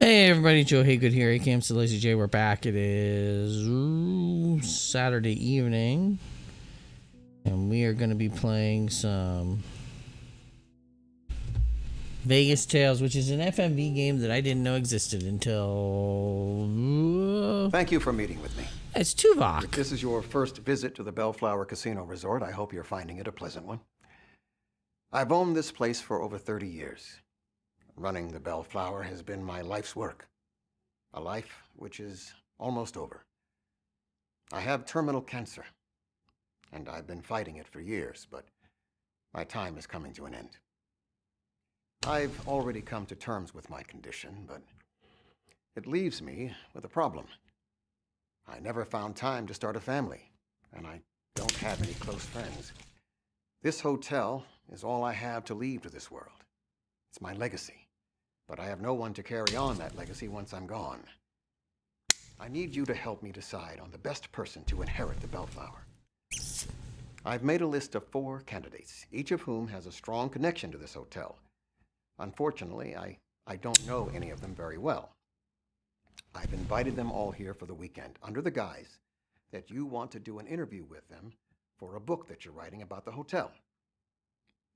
Hey everybody, Joe Haygood here, aka mclazyj. We're back. It is Saturday evening, and we are going to be playing some Vegas Tales, which is an FMV game that I didn't know existed until... Thank you for meeting with me. It's Tuvok. If this is your first visit to the Bellflower Casino Resort, I hope you're finding it a pleasant one. I've owned this place for over 30 years. Running the Bellflower has been my life's work. A life which is almost over. I have terminal cancer, and I've been fighting it for years, but my time is coming to an end. I've already come to terms with my condition, but it leaves me with a problem. I never found time to start a family, and I don't have any close friends. This hotel is all I have to leave to this world. It's my legacy, but I have no one to carry on that legacy once I'm gone. I need you to help me decide on the best person to inherit the Bellflower. I've made a list of 4 candidates, each of whom has a strong connection to this hotel. Unfortunately, I don't know any of them very well. I've invited them all here for the weekend under the guise that you want to do an interview with them for a book that you're writing about the hotel.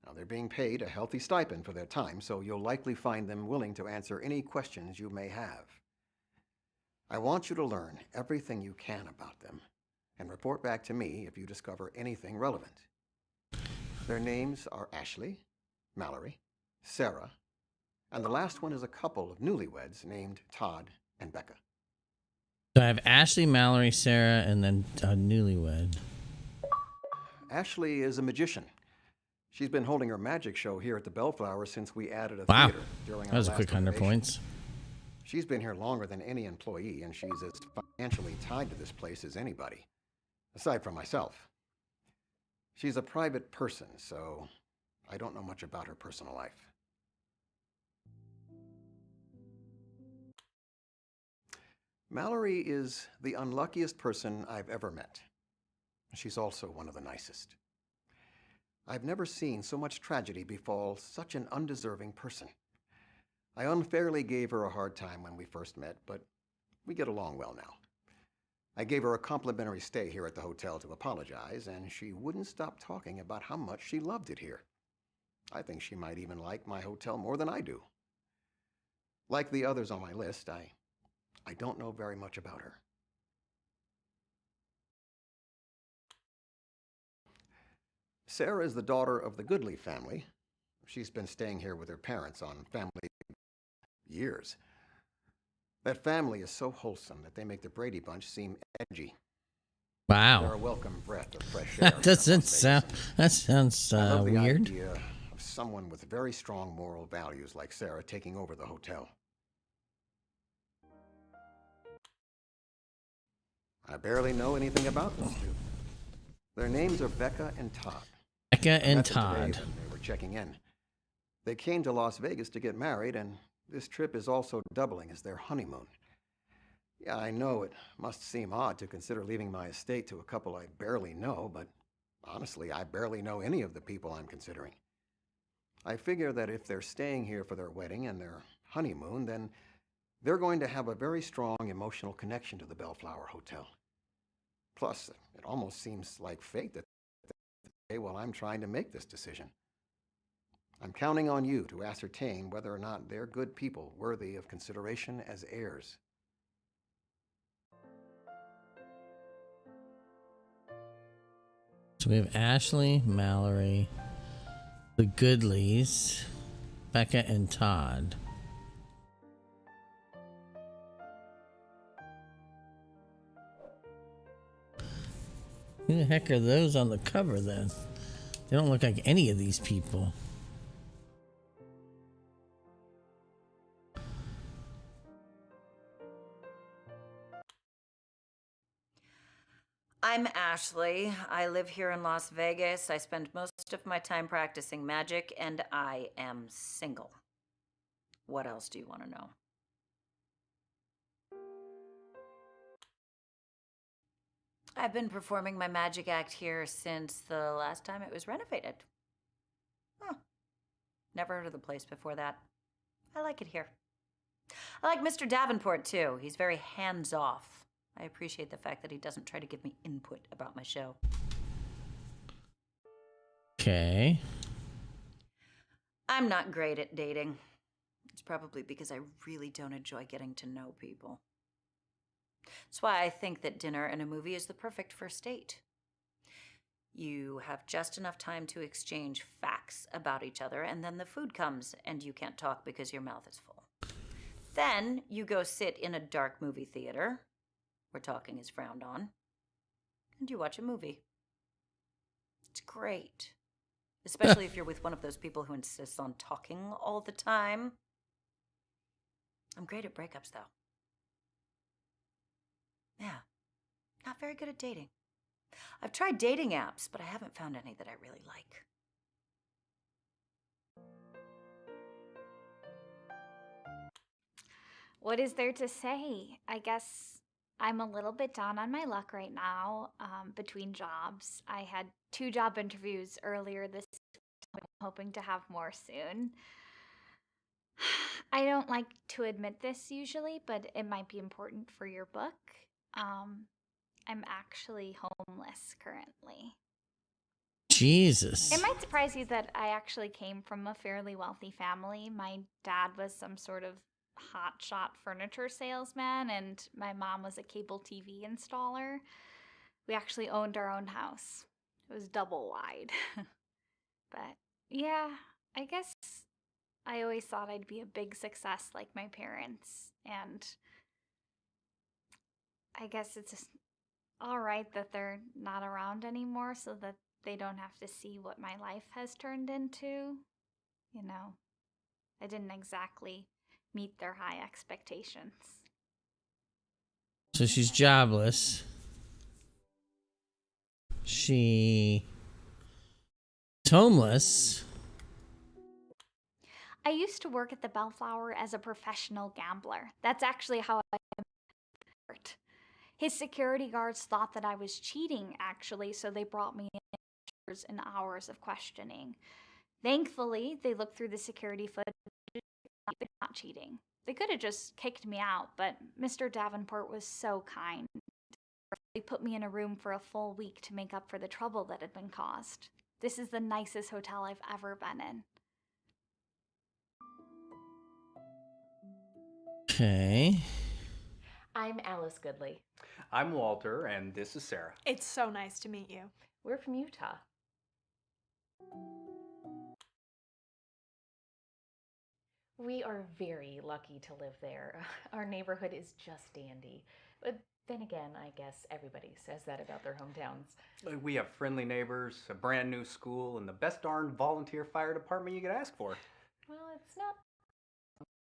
Now, they're being paid a healthy stipend for their time, so you'll likely find them willing to answer any questions you may have. I want you to learn everything you can about them and report back to me if you discover anything relevant. Their names are Ashley, Mallory, Sarah, and the last one is a couple of newlyweds named Todd and Becca. So I have Ashley, Mallory, Sarah, and then a newlywed. Ashley is a magician. She's been holding her magic show here at the Bellflower since we added a Wow, theater during our that was a last quick 100 renovation. points. She's been here longer than any employee, and she's as financially tied to this place as anybody, aside from myself. She's a private person, so I don't know much about her personal life. Mallory is the unluckiest person I've ever met. She's also one of the nicest. I've never seen so much tragedy befall such an undeserving person. I unfairly gave her a hard time when we first met, but we get along well now. I gave her a complimentary stay here at the hotel to apologize, and she wouldn't stop talking about how much she loved it here. I think she might even like my hotel more than I do. Like the others on my list, I don't know very much about her. Sarah is the daughter of the Goodley family. She's been staying here with her parents on family years. That family is so wholesome that they make the Brady Bunch seem edgy. Wow. They're a welcome breath of fresh air. That sounds I love the weird. idea of someone with very strong moral values like Sarah taking over the hotel. I barely know anything about those two. Their names are Becca and Todd. Becca and Met them Todd. today when they were checking in. They came to Las Vegas to get married, and this trip is also doubling as their honeymoon. Yeah, I know it must seem odd to consider leaving my estate to a couple I barely know, but honestly, I barely know any of the people I'm considering. I figure that if they're staying here for their wedding and their honeymoon, then they're going to have a very strong emotional connection to the Bellflower Hotel. Plus, it almost seems like fate that while I'm trying to make this decision. I'm counting on you to ascertain whether or not they're good people worthy of consideration as heirs. So we have Ashley, Mallory, the Goodleys, Becca, and Todd. Who the heck are those on the cover then? They don't look like any of these people. I'm Ashley. I live here in Las Vegas. I spend most of my time practicing magic, and I am single. What else do you want to know? I've been performing my magic act here since the last time it was renovated. Huh. Never heard of the place before that. I like it here. I like Mr. Davenport, too. He's very hands-off. I appreciate the fact that he doesn't try to give me input about my show. Okay. I'm not great at dating. It's probably because I really don't enjoy getting to know people. That's why I think that dinner and a movie is the perfect first date. You have just enough time to exchange facts about each other, and then the food comes, and you can't talk because your mouth is full. Then you go sit in a dark movie theater, where talking is frowned on, and you watch a movie. It's great. Especially if you're with one of those people who insists on talking all the time. I'm great at breakups, though. Yeah, not very good at dating. I've tried dating apps, but I haven't found any that I really like. What is there to say? I guess I'm a little bit down on my luck right now between jobs. I had 2 job interviews earlier this week. I'm hoping to have more soon. I don't like to admit this usually, but it might be important for your book. I'm actually homeless currently. Jesus. It might surprise you that I actually came from a fairly wealthy family. My dad was some sort of hotshot furniture salesman, and my mom was a cable TV installer. We actually owned our own house. It was double wide. But yeah, I guess I always thought I'd be a big success like my parents, and I guess it's just all right that they're not around anymore so that they don't have to see what my life has turned into. You know, I didn't exactly meet their high expectations. So she's jobless. She's homeless. I used to work at the Bellflower as a professional gambler. That's actually how I worked. His security guards thought that I was cheating, actually, so they brought me in hours and hours of questioning. Thankfully, they looked through the security footage. They're not cheating. They could have just kicked me out, but Mr. Davenport was so kind. They put me in a room for a full week to make up for the trouble that had been caused. This is the nicest hotel I've ever been in. Okay. I'm Alice Goodley. I'm Walter, and this is Sarah. It's so nice to meet you. We're from Utah. We are very lucky to live there. Our neighborhood is just dandy. But then again, I guess everybody says that about their hometowns. We have friendly neighbors, a brand new school, and the best darn volunteer fire department you could ask for. Well, it's not.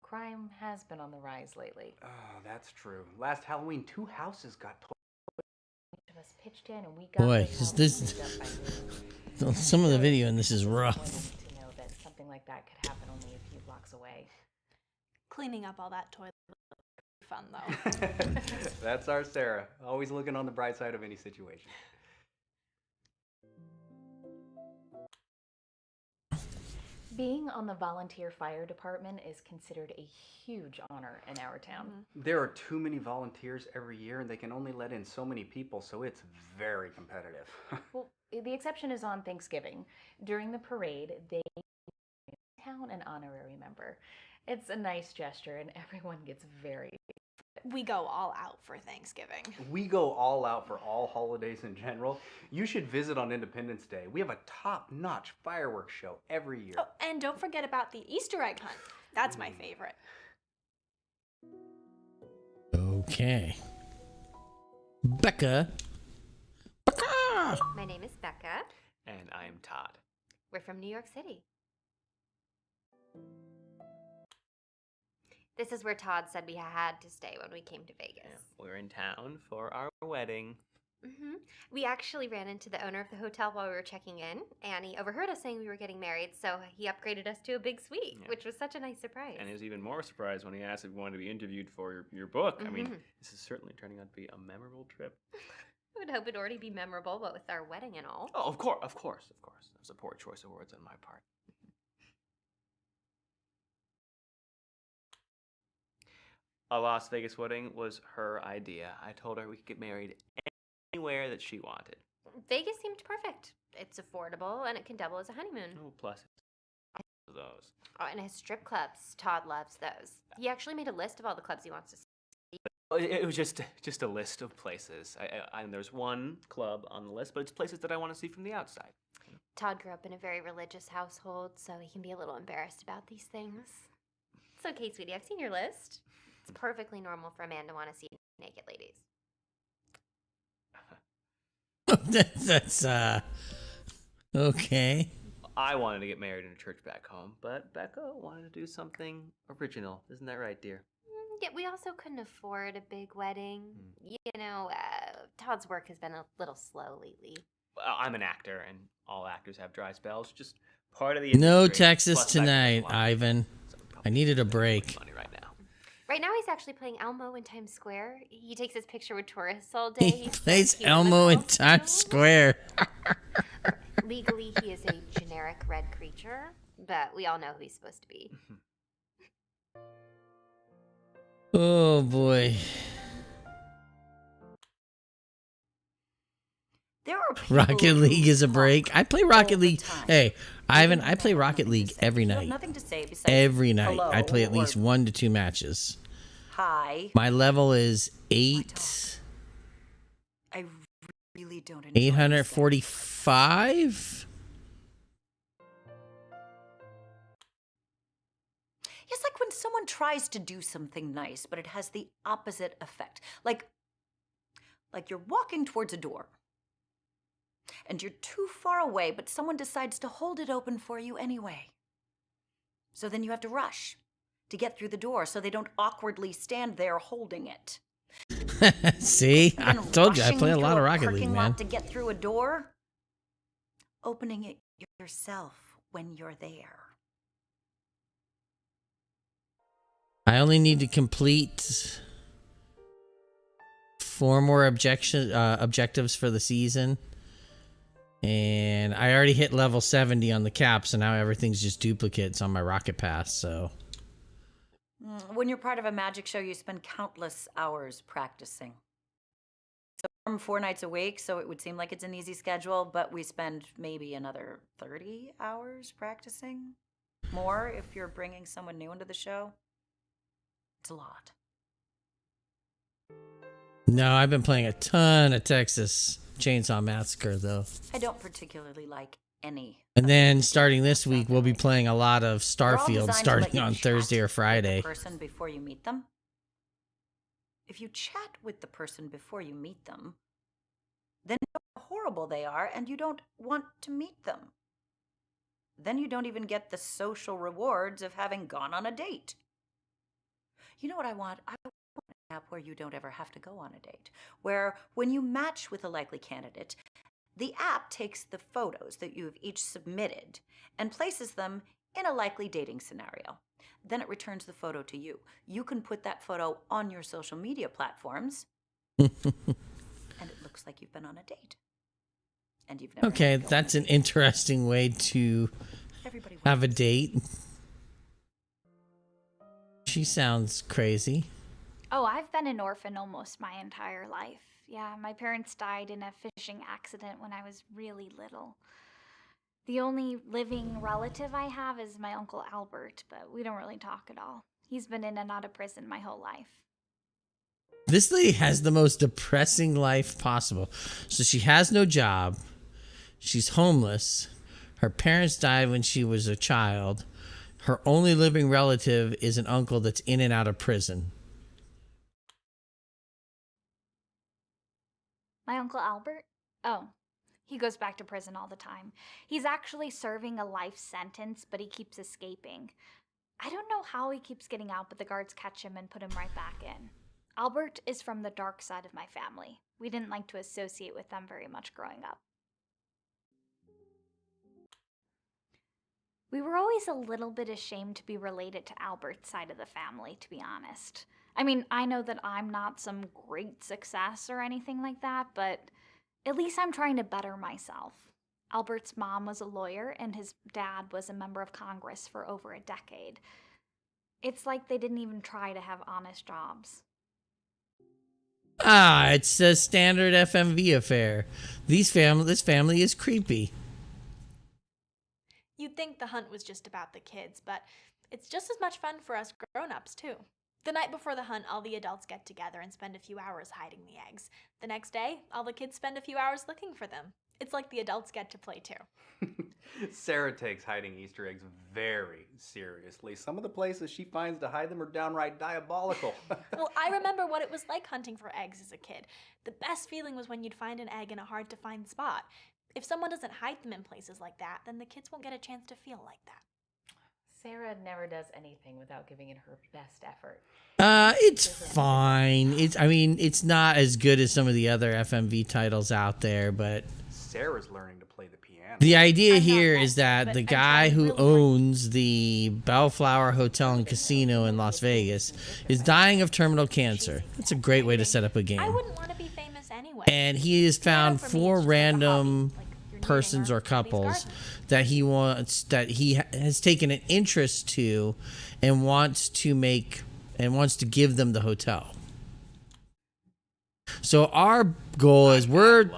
Crime has been on the rise lately. Oh, that's true. Last Halloween, 2 houses got told. Each of us pitched in, and we got Boy, the is house this- cleaned up by noon. Some of the video in this is It's rough. disappointing to know that something like that could happen only a few blocks away. Cleaning up all that toilet is fun, though. That's our Sarah, always looking on the bright side of any situation. Being on the volunteer fire department is considered a huge honor in our town. There are too many volunteers every year, and they can only let in so many people, so it's very competitive. Well, the exception is on Thanksgiving. During the parade, they give town an honorary member. It's a nice gesture, and everyone gets very. We go all out for Thanksgiving. We go all out for all holidays in general. You should visit on Independence Day. We have a top-notch fireworks show every year. Oh, and don't forget about the Easter egg hunt. That's my favorite. Okay. Becca. Becca! My name is Becca. And I'm Todd. We're from New York City. This is where Todd said we had to stay when we came to Vegas. Yeah, we're in town for our wedding. We actually ran into the owner of the hotel while we were checking in, and he overheard us saying we were getting married, so he upgraded us to a big suite, which was such a nice surprise. And he was even more surprised when he asked if we wanted to be interviewed for your book. I mean, this is certainly turning out to be a memorable trip. I would hope it'd already be memorable, what with our wedding and all. Oh, of course. That was a poor choice of words on my part. A Las Vegas wedding was her idea. I told her we could get married anywhere that she wanted. Vegas seemed perfect. It's affordable, and it can double as a honeymoon. Oh, plus it's those. Oh, and it has strip clubs. Todd loves those. He actually made a list of all the clubs he wants to see. It was just a list of places. And there's one club on the list, but it's places that I want to see from the outside. Todd grew up in a very religious household, so he can be a little embarrassed about these things. It's okay, sweetie. I've seen your list. It's perfectly normal for a man to want to see naked ladies. That's okay. I wanted to get married in a church back home, but Becca wanted to do something original. Isn't that right, dear? Yet we also couldn't afford a big wedding. You know, Todd's work has been a little slow lately. Well, I'm an actor, and all actors have dry spells. Just part of the No industry. Texas Plus, Becca tonight, has a lot of Ivan. so I'm I needed a probably break. money right now. Right now he's actually playing Elmo in Times Square. He takes his picture with tourists all day. He He's so plays cute Elmo in little. Times Square. Legally, he is a generic red creature, but we all know who he's supposed to be. Oh boy. There are people Rocket League who is a talk break. I play all Rocket the League. time. Hey, Ivan, Even I play if Rocket nothing to League say. every You have night. nothing to say besides Every night. hello I play at least or 1 to 2 matches. hi. My level is 8. I really don't enjoy this thing. 845? It's like when someone tries to do something nice, but it has the opposite effect. Like you're walking towards a door, and you're too far away, but someone decides to hold it open for you anyway. So then you have to rush to get through the door so they don't awkwardly stand there holding it. See? I Then told you, I rushing play a lot through of Rocket parking League, lot man. to get through a door, opening it yourself when you're there. I only need to complete 4 more objectives for the season. And I already hit level 70 on the cap, so now everything's just duplicates on my Rocket Pass, so... When you're part of a magic show, you spend countless hours practicing. So I'm 4 nights a week, so it would seem like it's an easy schedule, but we spend maybe another 30 hours practicing. More if you're bringing someone new into the show. It's a lot. No, I've been playing a ton of Texas Chainsaw Massacre, though. I don't particularly like any. And then starting this week, we'll be playing a lot of They're all Starfield designed to starting let you on chat Thursday or with the Friday. person before you meet them. If you chat with the person before you meet them, then you know how horrible they are and you don't want to meet them. Then you don't even get the social rewards of having gone on a date. You know what I want? I want an app where you don't ever have to go on a date, where when you match with a likely candidate, the app takes the photos that you have each submitted and places them in a likely dating scenario. Then it returns the photo to you. You can put that photo on your social media platforms, and it looks like you've been on a date. And you've never Okay, had to go on that's a an date. interesting way to Everybody have a wins. date. She sounds crazy. Oh, I've been an orphan almost my entire life. Yeah, my parents died in a fishing accident when I was really little. The only living relative I have is my Uncle Albert, but we don't really talk at all. He's been in and out of prison my whole life. This lady has the most depressing life possible. So she has no job. She's homeless. Her parents died when she was a child. Her only living relative is an uncle that's in and out of prison. My Uncle Albert? Oh, he goes back to prison all the time. He's actually serving a life sentence, but he keeps escaping. I don't know how he keeps getting out, but the guards catch him and put him right back in. Albert is from the dark side of my family. We didn't like to associate with them very much growing up. We were always a little bit ashamed to be related to Albert's side of the family, to be honest. I mean, I know that I'm not some great success or anything like that, but at least I'm trying to better myself. Albert's mom was a lawyer, and his dad was a member of Congress for over a decade. It's like they didn't even try to have honest jobs. Ah, it's a standard FMV affair. This family is creepy. You'd think the hunt was just about the kids, but it's just as much fun for us grown-ups, too. The night before the hunt, all the adults get together and spend a few hours hiding the eggs. The next day, all the kids spend a few hours looking for them. It's like the adults get to play, too. Sarah takes hiding Easter eggs very seriously. Some of the places she finds to hide them are downright diabolical. Well, I remember what it was like hunting for eggs as a kid. The best feeling was when you'd find an egg in a hard-to-find spot. If someone doesn't hide them in places like that, then the kids won't get a chance to feel like that. Sarah never does anything without giving it her best effort. It's fine. It's not as good as some of the other FMV titles out there, but Sarah's learning to play the piano. the idea I'm not here that is good, that but the I'm guy trying who really hard. owns the Bellflower Hotel and Casino in Las Vegas is dying of terminal cancer. That's a great way to set up a I game. wouldn't want to be famous anyway. And he has found for me is 4 just like a random hobby, like you're knitting persons or Daddy's couples garden. that he has taken an interest to and wants to give them the hotel. So our goal is we're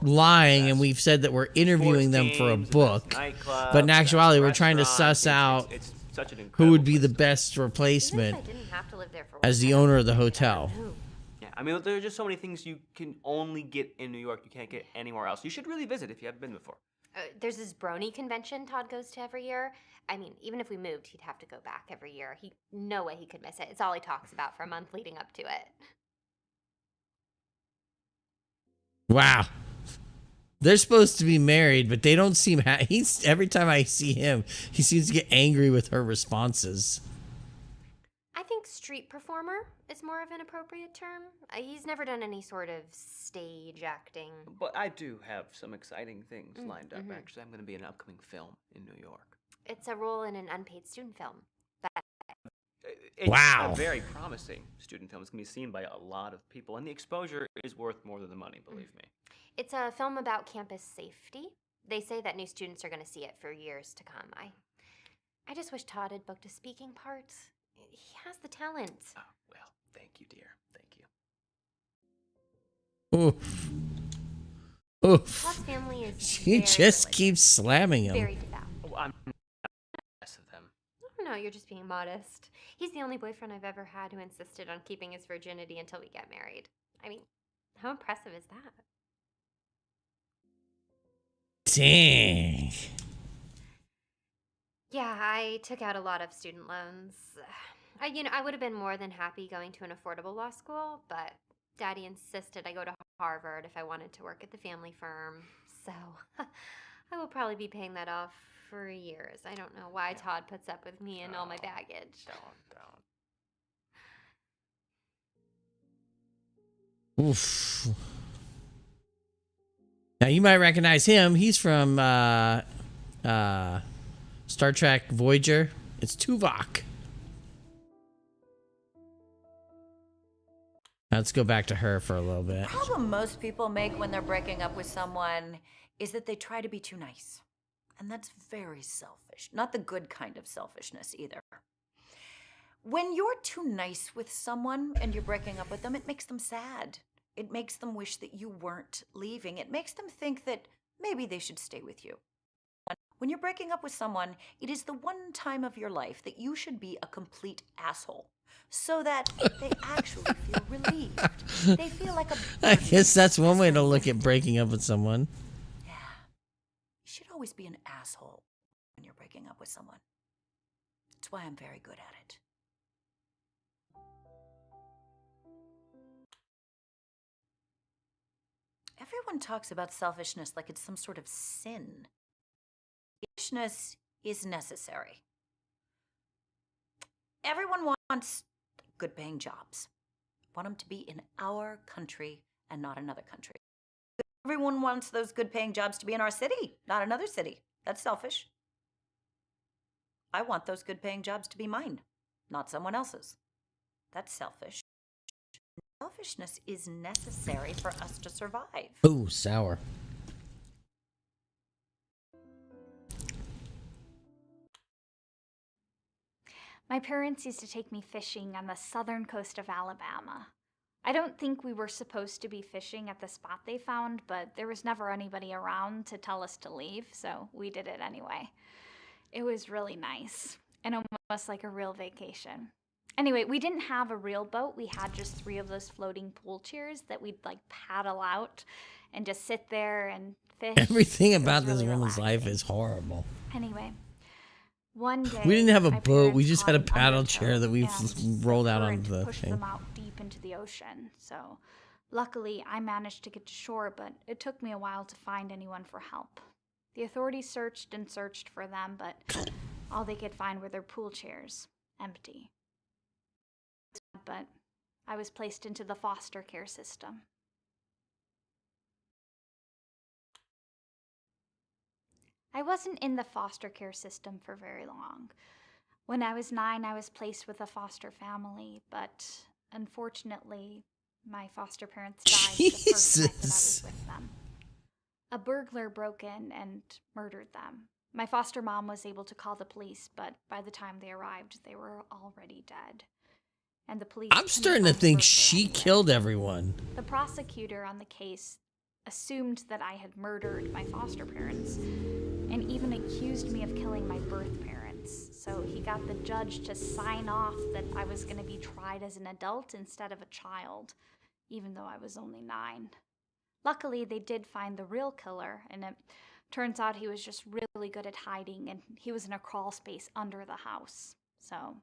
lying and we've said that we're interviewing them for a book, but in actuality we're trying to suss out who would be the best Even if replacement I didn't have to live there for as work, the I don't owner of the think I'd hotel. move. Yeah, I mean, there are just so many things you can only get in New York. You can't get anywhere else. You should really visit if you haven't been before. There's this brony convention Todd goes to every year. I mean, even if we moved, he'd have to go back every year. No way he could miss it. It's all he talks about for a month leading up to it. Wow. They're supposed to be married, but they don't seem every time I see him, he seems to get angry with her responses. I think street performer is more of an appropriate term. He's never done any sort of stage acting. But I do have some exciting things lined up, mhm. actually. I'm going to be in an upcoming film in New York. It's a role in an unpaid student film. It's Wow. a very promising student film. It's going to be seen by a lot of people, and the exposure is worth more than the money, believe me. It's a film about campus safety. They say that new students are going to see it for years to come. I just wish Todd had booked a speaking part. He has the talent. Oh, well, thank you, dear. Thank you. Oof. Oof. Todd's family is She very just religious, keeps slamming him. very devout. Oh, I'm not less of them. No, you're just being modest. He's the only boyfriend I've ever had who insisted on keeping his virginity until we get married. I mean, how impressive is that? Dang. Yeah, I took out a lot of student loans. I would have been more than happy going to an affordable law school, but Daddy insisted I go to Harvard if I wanted to work at the family firm. So I will probably be paying that off for years. I don't know why Todd puts up with me and all my baggage. Don't. Oof. Now you might recognize him. He's from Star Trek Voyager. It's Tuvok. Now let's go back to her for a little bit. The problem most people make when they're breaking up with someone is that they try to be too nice. And that's very selfish. Not the good kind of selfishness either. When you're too nice with someone and you're breaking up with them, it makes them sad. It makes them wish that you weren't leaving. It makes them think that maybe they should stay with you. When you're breaking up with someone, it is the one time of your life that you should be a complete asshole so that they actually feel relieved. They feel like a I guess that's one way to look at breaking up with someone. Yeah. You should always be an asshole when you're breaking up with someone. That's why I'm very good at it. Everyone talks about selfishness like it's some sort of sin. Selfishness is necessary. Everyone wants good paying jobs. want them to be in our country and not another country. Everyone wants those good paying jobs to be in our city, not another city. That's selfish. I want those good paying jobs to be mine, not someone else's. That's selfish. Selfishness is necessary for us to survive. Ooh, sour. My parents used to take me fishing on the southern coast of Alabama. I don't think we were supposed to be fishing at the spot they found, but there was never anybody around to tell us to leave, so we did it anyway. It was really nice and almost like a real vacation. Anyway, we didn't have a real boat. We had just 3 of those floating pool chairs that we'd like paddle out and just sit there and fish. Everything It was about this really woman's life relaxing. is horrible. Anyway, one day We didn't have a my boat. We parents just caught had a an paddle undertow chair that we and rolled the out current onto the pushed thing. them out deep into the ocean. So luckily, I managed to get to shore, but it took me a while to find anyone for help. The authorities searched and searched for them, but all they could find were their pool chairs, empty. But I was placed into the foster care system. I wasn't in the foster care system for very long. When I was 9, I was placed with a foster family, but unfortunately, my foster parents died the first night that I was Jesus. with them. A burglar broke in and murdered them. My foster mom was able to call the police, but by the time they arrived, they were already dead. And the police I'm couldn't starting to find the think burglar she anywhere. killed everyone. The prosecutor on the case assumed that I had murdered my foster parents and even accused me of killing my birth parents. So he got the judge to sign off that I was going to be tried as an adult instead of a child, even though I was only 9. Luckily, they did find the real killer, and it turns out he was just really good at hiding, and he was in a crawl space under the house. So,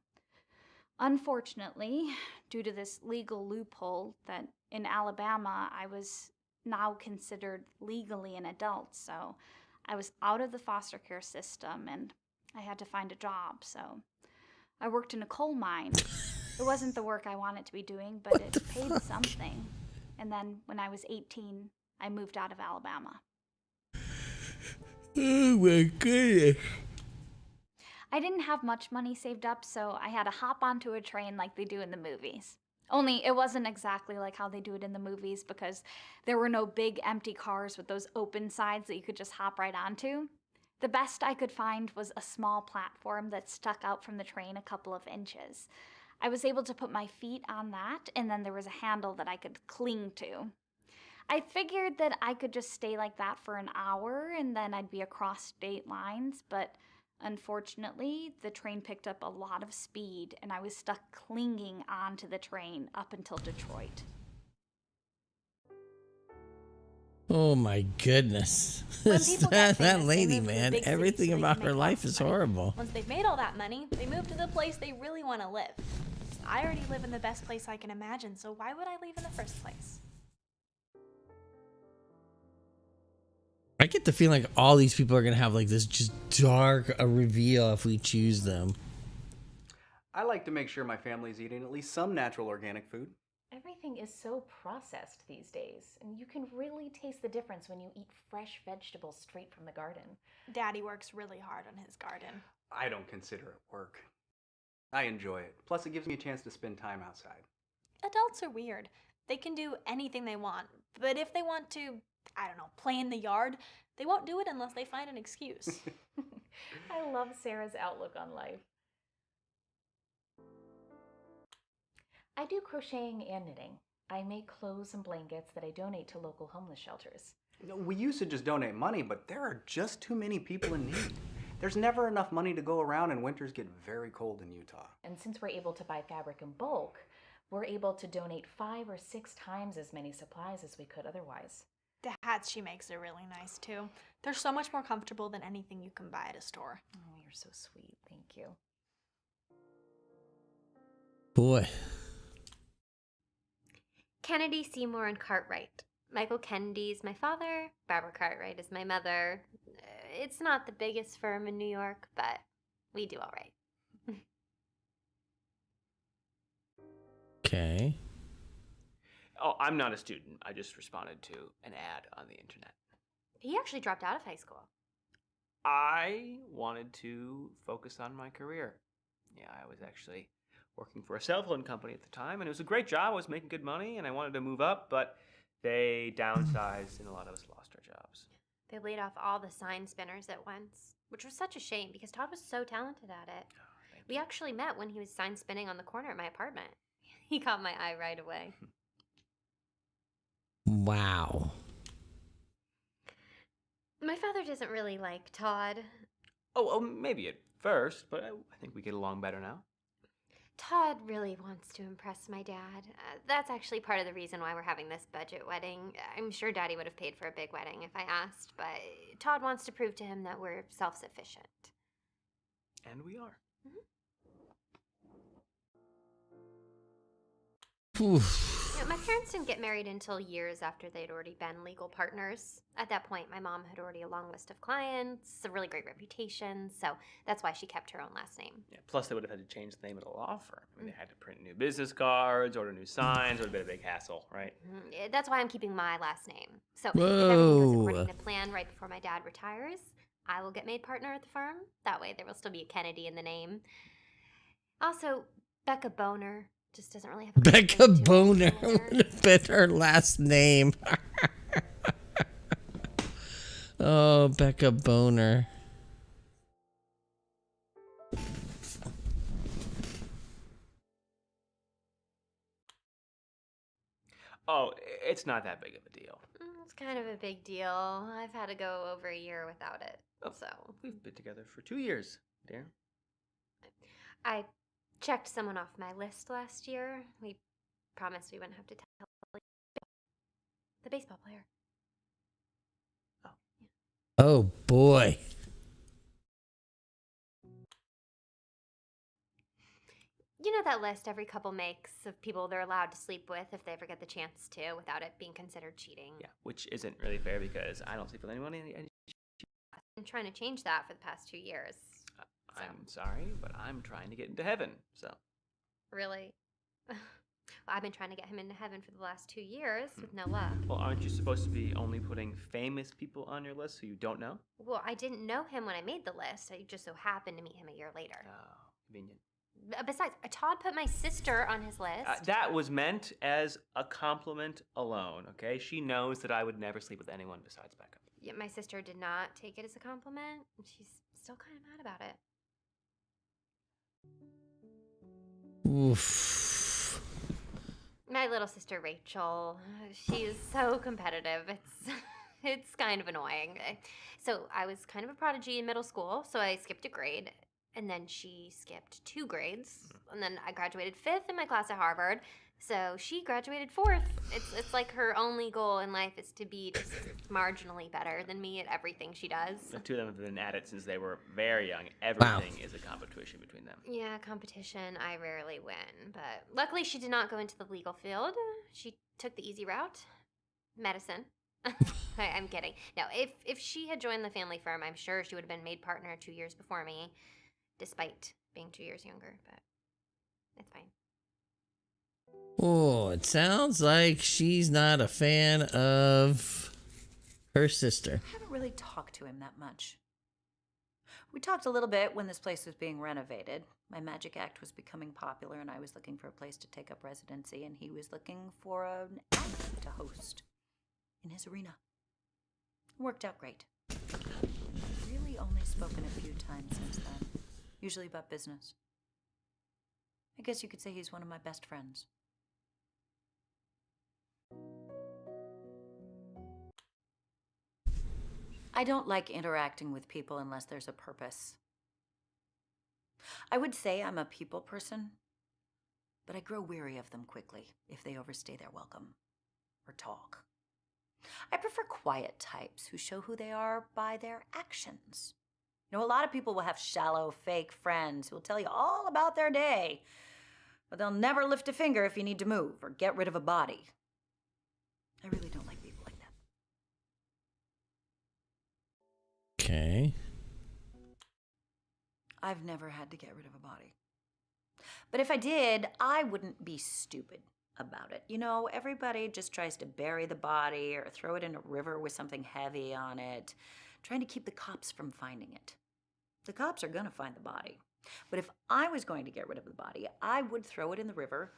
unfortunately, due to this legal loophole that in Alabama I was now considered legally an adult, so I was out of the foster care system and I had to find a job. So I worked in a coal mine. It wasn't the work I wanted to be doing, but it paid something. And then when I was 18, I moved out of Alabama. Oh my goodness. I didn't have much money saved up, so I had to hop onto a train like they do in the movies. Only it wasn't exactly like how they do it in the movies because there were no big empty cars with those open sides that you could just hop right onto. The best I could find was a small platform that stuck out from the train a couple of inches. I was able to put my feet on that, and then there was a handle that I could cling to. I figured that I could just stay like that for an hour and then I'd be across state lines, but unfortunately, the train picked up a lot of speed and I was stuck clinging onto the train up until Detroit. Oh my goodness. When people get that famous, they lady, move to the man. big city Everything so they about can her make life lots of is money. horrible. Once they've made all that money, they move to the place they really want to live. I already live in the best place I can imagine, so why would I leave in the first place? I get the feeling like all these people are going to have like this just dark a reveal if we choose them. I like to make sure my family's eating at least some natural organic food. Everything is so processed these days, and you can really taste the difference when you eat fresh vegetables straight from the garden. Daddy works really hard on his garden. I don't consider it work. I enjoy it. Plus, it gives me a chance to spend time outside. Adults are weird. They can do anything they want, but if they want to, I don't know, play in the yard, they won't do it unless they find an excuse. I love Sarah's outlook on life. I do crocheting and knitting. I make clothes and blankets that I donate to local homeless shelters. You know, we used to just donate money, but there are just too many people in need. There's never enough money to go around, and winters get very cold in Utah. And since we're able to buy fabric in bulk, we're able to donate 5 or 6 times as many supplies as we could otherwise. The hats she makes are really nice too. They're so much more comfortable than anything you can buy at a store. Oh, you're so sweet. Thank you. Boy. Kennedy, Seymour, and Cartwright. Michael Kennedy's my father. Barbara Cartwright is my mother. It's not the biggest firm in New York, but we do all right. Okay. Oh, I'm not a student. I just responded to an ad on the internet. He actually dropped out of high school. I wanted to focus on my career. Yeah, I was actually working for a cell phone company at the time, and it was a great job. I was making good money, and I wanted to move up, but they downsized, and a lot of us lost our jobs. They laid off all the sign spinners at once, which was such a shame because Todd was so talented at it. Oh, We actually met when he was sign spinning on the corner of my apartment. He caught my eye right away. Wow. My father doesn't really like Todd. Oh, maybe at first, but I think we get along better now. Todd really wants to impress my dad. That's actually part of the reason why we're having this budget wedding. I'm sure Daddy would have paid for a big wedding if I asked, but Todd wants to prove to him that we're self-sufficient. And we are. You know, my parents didn't get married until years after they'd already been legal partners. At that point, my mom had already a long list of clients, a really great reputation, so that's why she kept her own last name. Yeah, plus they would have had to change the name of the law firm. I mean, they had to print new business cards, order new signs. It would have been a big hassle, right? That's why I'm keeping my last name. So if everything goes according to plan right before my dad retires, I will get made partner at the firm. That way there will still be a Kennedy in the name. Also, Becca Boner just doesn't really have a Becca Boner would have been her last name. Oh, Becca Boner. Oh, it's not that big of a deal. It's kind of a big deal. I've had to go over a year without it, so. We've been together for 2 years, dear. I checked someone off my list last year. We promised we wouldn't have to tell the baseball player. Oh, boy. You know that list every couple makes of people they're allowed to sleep with if they ever get the chance to without it being considered cheating? Yeah, which isn't really fair because I don't sleep with anyone. I'm trying to change that for the past 2 years. I'm sorry, but I'm trying to get into heaven, so. Really? Well, I've been trying to get him into heaven for the last 2 years with no luck. Well, aren't you supposed to be only putting famous people on your list who you don't know? Well, I didn't know him when I made the list. I just so happened to meet him a year later. Oh, convenient. Besides, Todd put my sister on his list. That was meant as a compliment alone, okay? She knows that I would never sleep with anyone besides Becca. Yeah, my sister did not take it as a compliment. She's still kind of mad about it. Oof. My little sister Rachel, she's so competitive. It's kind of annoying. So I was kind of a prodigy in middle school, so I skipped a grade. And then she skipped 2 grades. And then I graduated 5th in my class at Harvard. So she graduated 4th. It's like her only goal in life is to be just marginally better than me at everything she does. The two of them have been at it since they were very young. Everything is a competition between them. Yeah, competition, I rarely win. But luckily she did not go into the legal field. She took the easy route. Medicine. I'm kidding. No, if she had joined the family firm, I'm sure she would have been made partner 2 years before me. Despite being 2 years younger, but it's fine. Oh, it sounds like she's not a fan of her sister. I haven't really talked to him that much. We talked a little bit when this place was being renovated. My magic act was becoming popular, and I was looking for a place to take up residency, and he was looking for an act to host in his arena. It worked out great. I've really only spoken a few times since then. Usually about business. I guess you could say he's one of my best friends. I don't like interacting with people unless there's a purpose. I would say I'm a people person, but I grow weary of them quickly if they overstay their welcome or talk. I prefer quiet types who show who they are by their actions. You know, a lot of people will have shallow, fake friends who will tell you all about their day, but they'll never lift a finger if you need to move or get rid of a body. I really don't like people like that. Okay. I've never had to get rid of a body. But if I did, I wouldn't be stupid. about it. You know, everybody just tries to bury the body or throw it in a river with something heavy on it, trying to keep the cops from finding it. The cops are going to find the body. But if I was going to get rid of the body, I would throw it in the river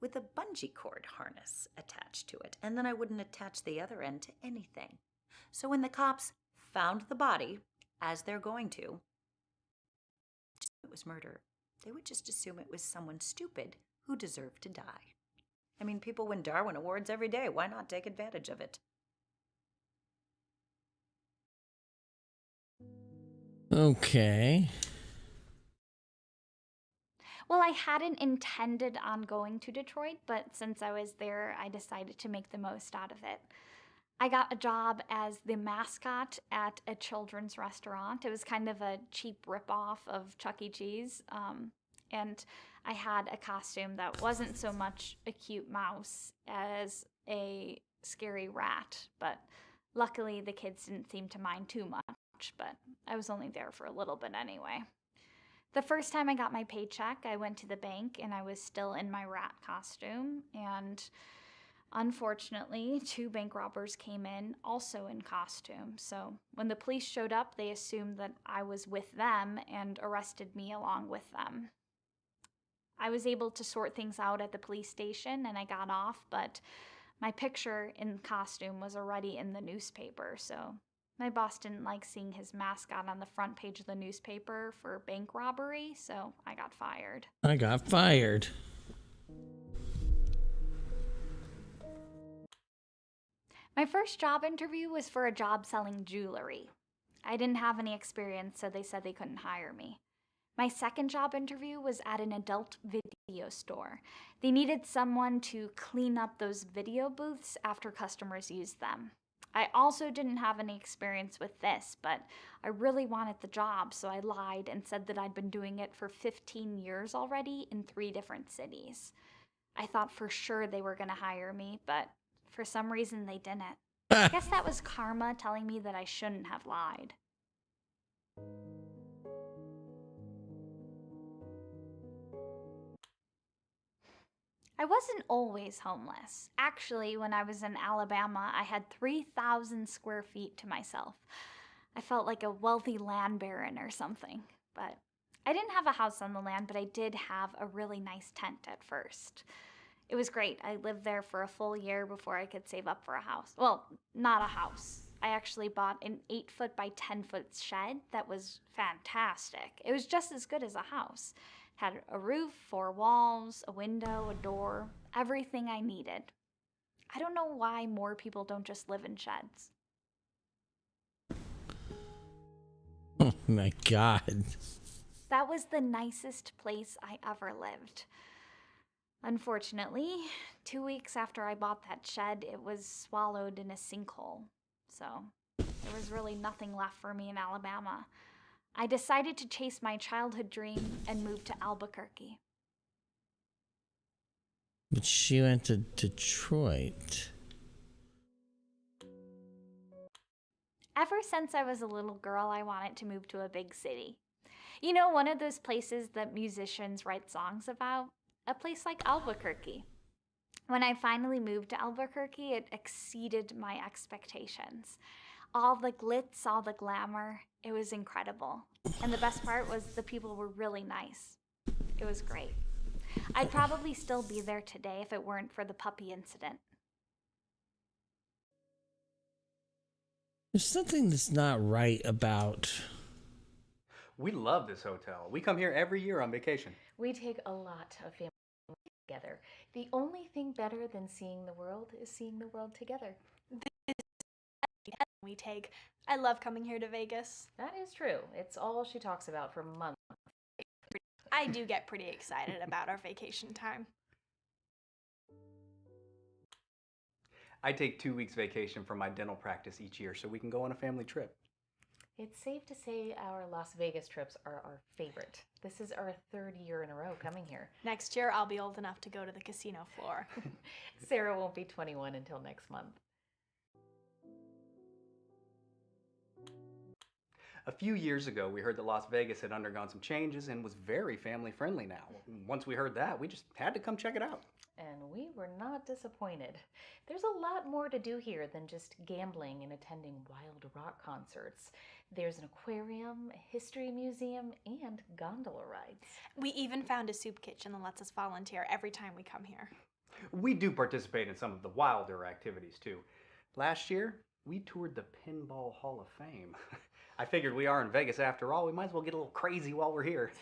with a bungee cord harness attached to it, and then I wouldn't attach the other end to anything. So when the cops found the body, as they're going to, it was murder. They would just assume it was someone stupid who deserved to die. I mean, people win Darwin Awards every day. Why not take advantage of it? Okay. Well, I hadn't intended on going to Detroit, but since I was there, I decided to make the most out of it. I got a job as the mascot at a children's restaurant. It was kind of a cheap ripoff of Chuck E. Cheese. And I had a costume that wasn't so much a cute mouse as a scary rat. But luckily, the kids didn't seem to mind too much. But I was only there for a little bit anyway. The first time I got my paycheck, I went to the bank and I was still in my rat costume. And unfortunately, 2 bank robbers came in also in costume. So when the police showed up, they assumed that I was with them and arrested me along with them. I was able to sort things out at the police station and I got off, but my picture in costume was already in the newspaper. So my boss didn't like seeing his mascot on the front page of the newspaper for bank robbery, so I got fired. I got fired. My first job interview was for a job selling jewelry. I didn't have any experience, so they said they couldn't hire me. My second job interview was at an adult video store. They needed someone to clean up those video booths after customers used them. I also didn't have any experience with this, but I really wanted the job, so I lied and said that I'd been doing it for 15 years already in 3 different cities. I thought for sure they were going to hire me, but for some reason they didn't. I guess that was karma telling me that I shouldn't have lied. I wasn't always homeless. Actually, when I was in Alabama, I had 3,000 square feet to myself. I felt like a wealthy land baron or something. But I didn't have a house on the land, but I did have a really nice tent at first. It was great. I lived there for a full year before I could save up for a house. Well, not a house. I actually bought an 8-foot by 10-foot shed that was fantastic. It was just as good as a house. Had a roof, 4 walls, a window, a door, everything I needed. I don't know why more people don't just live in sheds. Oh my God. That was the nicest place I ever lived. Unfortunately, 2 weeks after I bought that shed, it was swallowed in a sinkhole. So there was really nothing left for me in Alabama. I decided to chase my childhood dream and move to Albuquerque. But she went to Detroit. Ever since I was a little girl, I wanted to move to a big city. You know, one of those places that musicians write songs about? A place like Albuquerque. When I finally moved to Albuquerque, it exceeded my expectations. All the glitz, all the glamour, it was incredible. And the best part was the people were really nice. It was great. I'd probably still be there today if it weren't for the puppy incident. There's something that's not right about... We love this hotel. We come here every year on vacation. We take a lot of family together. The only thing better than seeing the world is seeing the world together. We take. I love coming here to Vegas. That is true. It's all she talks about for months. I do get pretty excited about our vacation time. I take 2 weeks vacation from my dental practice each year so we can go on a family trip. It's safe to say our Las Vegas trips are our favorite. This is our 3rd year in a row coming here. Next year, I'll be old enough to go to the casino floor. Sarah won't be 21 until next month. A few years ago, we heard that Las Vegas had undergone some changes and was very family friendly now. Once we heard that, we just had to come check it out. And we were not disappointed. There's a lot more to do here than just gambling and attending wild rock concerts. There's an aquarium, a history museum, and gondola rides. We even found a soup kitchen that lets us volunteer every time we come here. We do participate in some of the wilder activities too. Last year, we toured the Pinball Hall of Fame. I figured we are in Vegas after all, we might as well get a little crazy while we're here.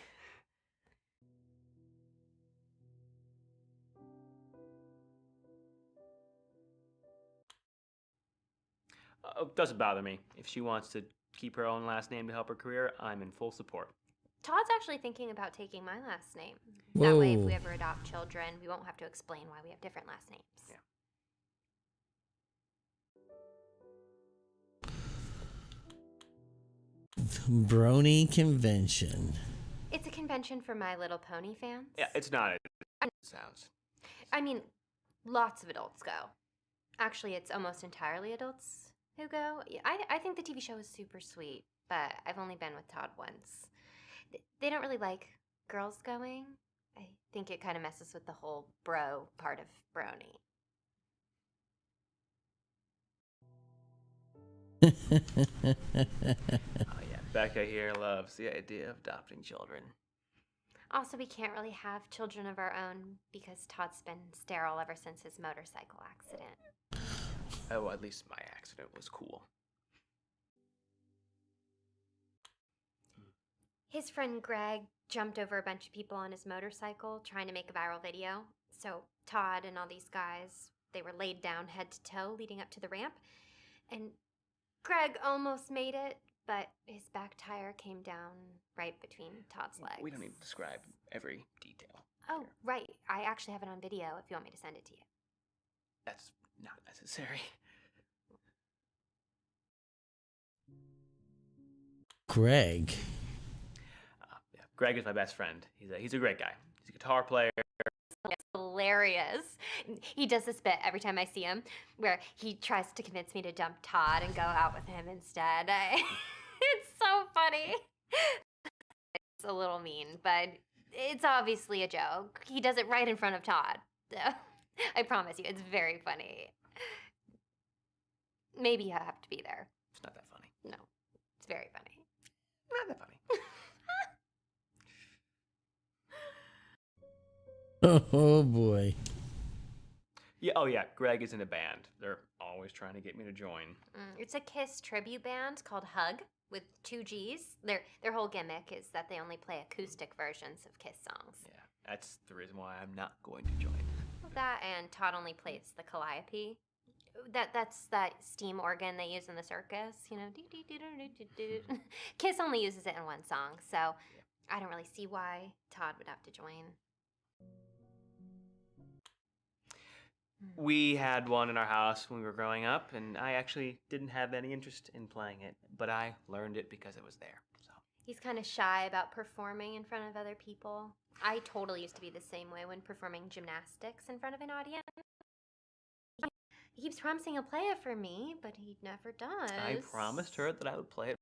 Doesn't bother me. If she wants to keep her own last name to help her career, I'm in full support. Todd's actually thinking about taking my last name. That way, if Whoa. we ever adopt children, we won't have to explain why we have different last names. Yeah. Brony convention. It's a convention for My Little Pony fans. Yeah, it's not. It sounds. I mean, lots of adults go. Actually, it's almost entirely adults who go. Yeah, I think the TV show is super sweet, but I've only been with Todd once. They don't really like girls going. I think it kind of messes with the whole bro part of Brony. Oh yeah, Becca here loves the idea of adopting children. Also, we can't really have children of our own because Todd's been sterile ever since his motorcycle accident. Oh, at least my accident was cool. His friend Greg jumped over a bunch of people on his motorcycle trying to make a viral video. So Todd and all these guys, they were laid down head to toe leading up to the ramp. And Greg almost made it, but his back tire came down right between Todd's legs. We don't need to describe every detail. Oh, right. I actually have it on video if you want me to send it to you. That's not necessary. Greg. Yeah, Greg is my best friend. He's a great guy. He's a guitar player. It's hilarious. He does this bit every time I see him where he tries to convince me to dump Todd and go out with him instead. It's so funny. It's a little mean, but it's obviously a joke. He does it right in front of Todd. I promise you, it's very funny. Maybe you have to be there. It's not that funny. No, it's very funny. Not that funny. Oh boy. Yeah. Oh yeah. Greg is in a band. They're always trying to get me to join. It's a Kiss tribute band called Hug with 2 G's. Their whole gimmick is that they only play acoustic versions of Kiss songs. Yeah. That's the reason why I'm not going to join. That and Todd only plays the calliope. That's that steam organ they use in the circus, you know. Kiss only uses it in one song, so I don't really see why Todd would have to join. We had one in our house when we were growing up, and I actually didn't have any interest in playing it, but I learned it because it was there. So. He's kind of shy about performing in front of other people. I totally used to be the same way when performing gymnastics in front of an audience. He keeps promising he'll play it for me, but he never does. I promised her that I would play it.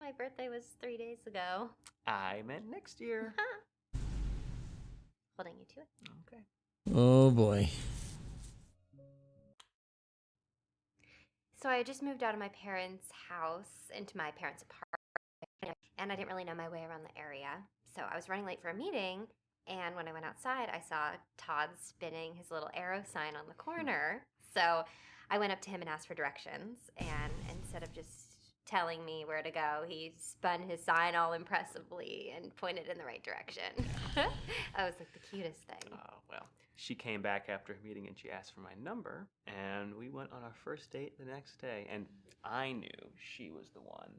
My birthday was 3 days ago. I meant next year. Holding you to it. Okay. Oh boy. So I just moved out of my parents' house into my parents' apartment, and I didn't really know my way around the area. So I was running late for a meeting, and when I went outside, I saw Todd spinning his little arrow sign on the corner. So I went up to him and asked for directions, and instead of just telling me where to go, he spun his sign all impressively and pointed in the right direction. That was like the cutest thing. Oh, well. She came back after a meeting and she asked for my number, and we went on our first date the next day, and I knew she was the one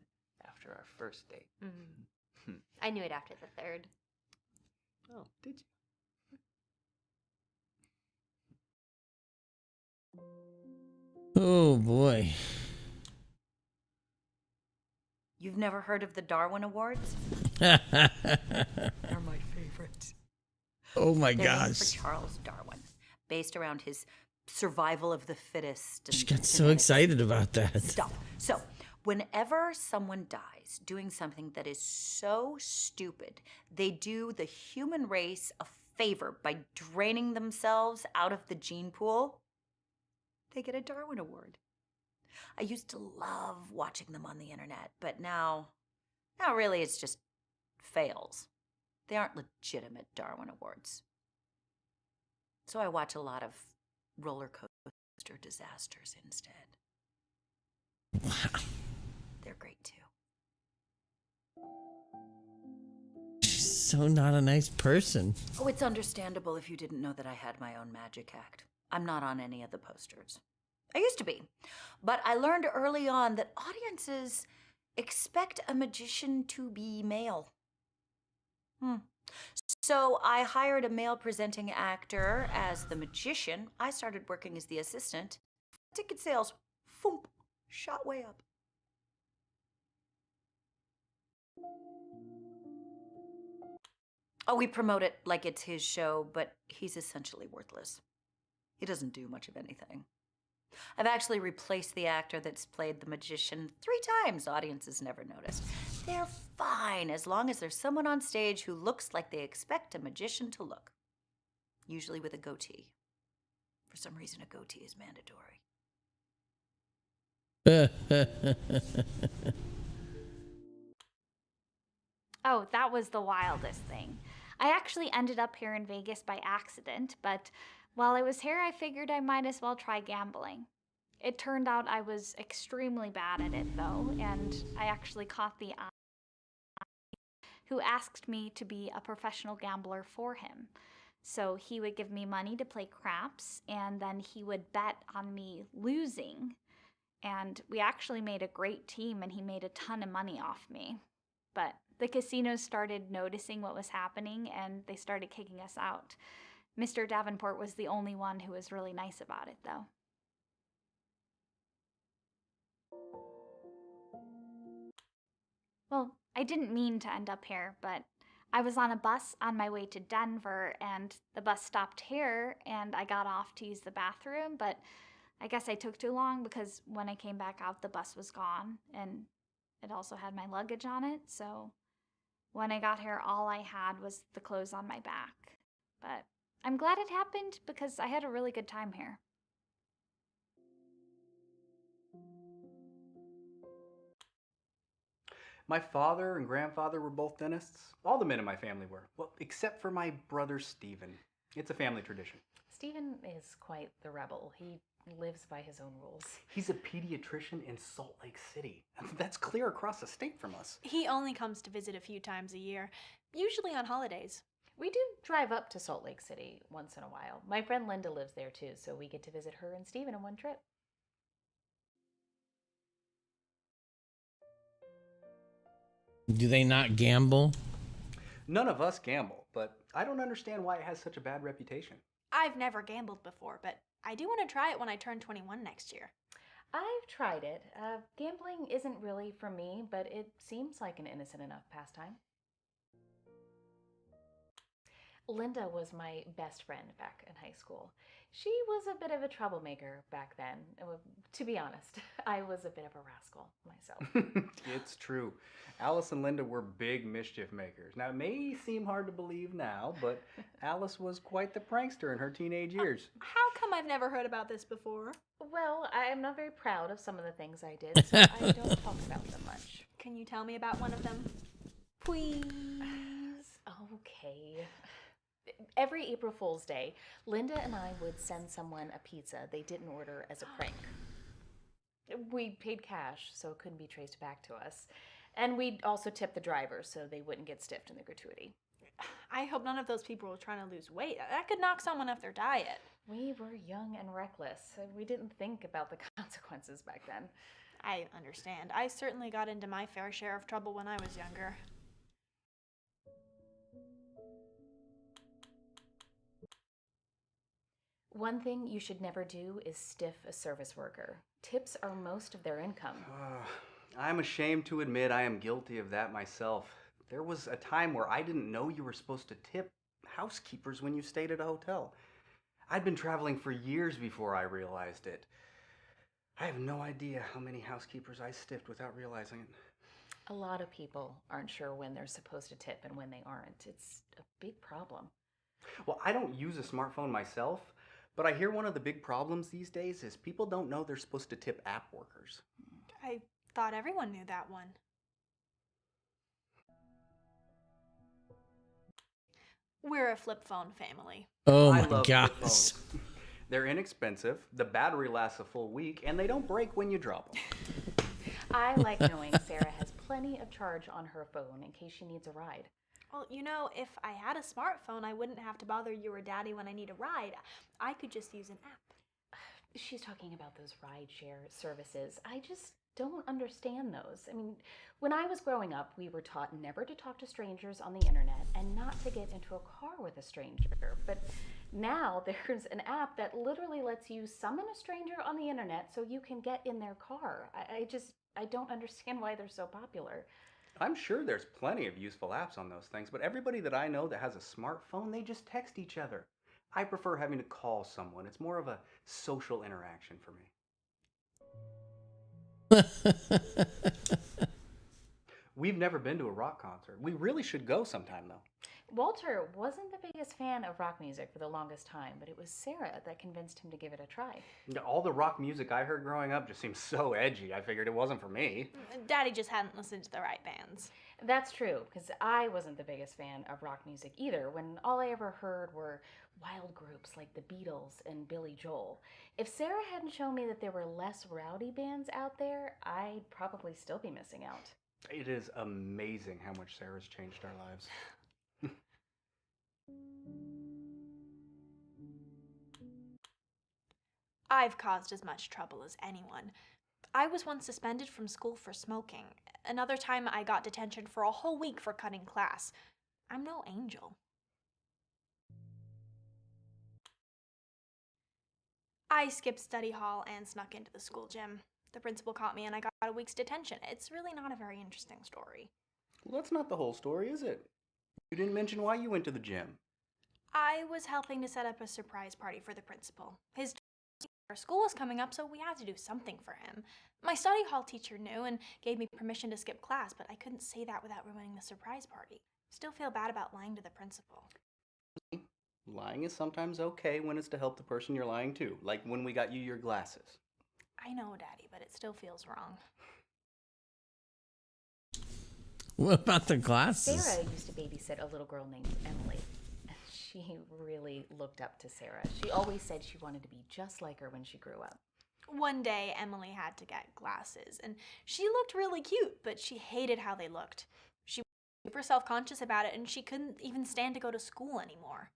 after our first date. Mm-hmm. I knew it after the third. Oh, did you? Oh boy. You've never heard of the Darwin Awards? They're my favorite. Oh my They're named gosh. for Charles Darwin, based around his survival of the fittest. And She got so genetics excited about that. stuff. So, Whenever someone dies doing something that is so stupid, they do the human race a favor by draining themselves out of the gene pool, they get a Darwin Award. I used to love watching them on the internet, but now really it's just fails. They aren't legitimate Darwin Awards. So I watch a lot of roller coaster disasters instead. They're great too. She's so not a nice person. Oh, it's understandable if you didn't know that I had my own magic act. I'm not on any of the posters. I used to be. But I learned early on that audiences expect a magician to be male. So I hired a male presenting actor as the magician. I started working as the assistant. Ticket sales, foomp, shot way up. Oh, we promote it like it's his show, but he's essentially worthless. He doesn't do much of anything. I've actually replaced the actor that's played the magician 3 times. Audiences never noticed. They're fine as long as there's someone on stage who looks like they expect a magician to look. Usually with a goatee. For some reason, a goatee is mandatory. Oh, that was the wildest thing. I actually ended up here in Vegas by accident, but while I was here, I figured I might as well try gambling. It turned out I was extremely bad at it, though, and I actually caught the eye who asked me to be a professional gambler for him. So he would give me money to play craps, and then he would bet on me losing. And we actually made a great team, and he made a ton of money off me. But the casinos started noticing what was happening, and they started kicking us out. Mr. Davenport was the only one who was really nice about it, though. Well, I didn't mean to end up here, but I was on a bus on my way to Denver, and the bus stopped here, and I got off to use the bathroom, but I guess I took too long because when I came back out, the bus was gone, and it also had my luggage on it, so when I got here, all I had was the clothes on my back. But I'm glad it happened because I had a really good time here. My father and grandfather were both dentists. All the men in my family were. Well, except for my brother Stephen. It's a family tradition. Stephen is quite the rebel. He lives by his own rules. He's a pediatrician in Salt Lake City. That's clear across the state from us. He only comes to visit a few times a year, usually on holidays. We do drive up to Salt Lake City once in a while. My friend Linda lives there too, so we get to visit her and Stephen in one trip. Do they not gamble? None of us gamble, but I don't understand why it has such a bad reputation. I've never gambled before, but I do want to try it when I turn 21 next year. I've tried it. Gambling isn't really for me, but it seems like an innocent enough pastime. Linda was my best friend back in high school. She was a bit of a troublemaker back then. To be honest, I was a bit of a rascal myself. It's true. Alice and Linda were big mischief makers. Now, it may seem hard to believe now, but Alice was quite the prankster in her teenage years. How come I've never heard about this before? Well, I'm not very proud of some of the things I did, so I don't talk about them much. Can you tell me about one of them? Please. Okay. Every April Fool's Day, Linda and I would send someone a pizza they didn't order as a prank. We paid cash, so it couldn't be traced back to us. And we'd also tip the driver so they wouldn't get stiffed in the gratuity. I hope none of those people were trying to lose weight. That could knock someone off their diet. We were young and reckless. We didn't think about the consequences back then. I understand. I certainly got into my fair share of trouble when I was younger. One thing you should never do is stiff a service worker. Tips are most of their income. I'm ashamed to admit I am guilty of that myself. There was a time where I didn't know you were supposed to tip housekeepers when you stayed at a hotel. I'd been traveling for years before I realized it. I have no idea how many housekeepers I stiffed without realizing it. A lot of people aren't sure when they're supposed to tip and when they aren't. It's a big problem. Well, I don't use a smartphone myself, but I hear one of the big problems these days is people don't know they're supposed to tip app workers. I thought everyone knew that one. We're a flip phone family. Oh I my love flip gosh. phones. They're inexpensive, the battery lasts a full week, and they don't break when you drop them. I like knowing Sarah has plenty of charge on her phone in case she needs a ride. Well, you know, if I had a smartphone, I wouldn't have to bother you or Daddy when I need a ride. I could just use an app. She's talking about those rideshare services. I just don't understand those. I mean, when I was growing up, we were taught never to talk to strangers on the internet and not to get into a car with a stranger. But now there's an app that literally lets you summon a stranger on the internet so you can get in their car. I don't understand why they're so popular. I'm sure there's plenty of useful apps on those things, but everybody that I know that has a smartphone, they just text each other. I prefer having to call someone. It's more of a social interaction for me. We've never been to a rock concert. We really should go sometime, though. Walter wasn't the biggest fan of rock music for the longest time, but it was Sarah that convinced him to give it a try. All the rock music I heard growing up just seemed so edgy. I figured it wasn't for me. Daddy just hadn't listened to the right bands. That's true, because I wasn't the biggest fan of rock music either, when all I ever heard were wild groups like the Beatles and Billy Joel. If Sarah hadn't shown me that there were less rowdy bands out there, I'd probably still be missing out. It is amazing how much Sarah's changed our lives. I've caused as much trouble as anyone. I was once suspended from school for smoking. Another time I got detention for a whole week for cutting class. I'm no angel. I skipped study hall and snuck into the school gym. The principal caught me and I got a week's detention. It's really not a very interesting story. Well, that's not the whole story, is it? You didn't mention why you went to the gym. I was helping to set up a surprise party for the principal. His school was coming up, so we had to do something for him. My study hall teacher knew and gave me permission to skip class, but I couldn't say that without ruining the surprise party. Still feel bad about lying to the principal. Lying is sometimes okay when it's to help the person you're lying to, like when we got you your glasses. I know, Daddy, but it still feels wrong. What about the glasses? Sarah used to babysit a little girl named Emily. She really looked up to Sarah. She always said she wanted to be just like her when she grew up. One day, Emily had to get glasses, and she looked really cute, but she hated how they looked. She was super self-conscious about it, and she couldn't even stand to go to school anymore.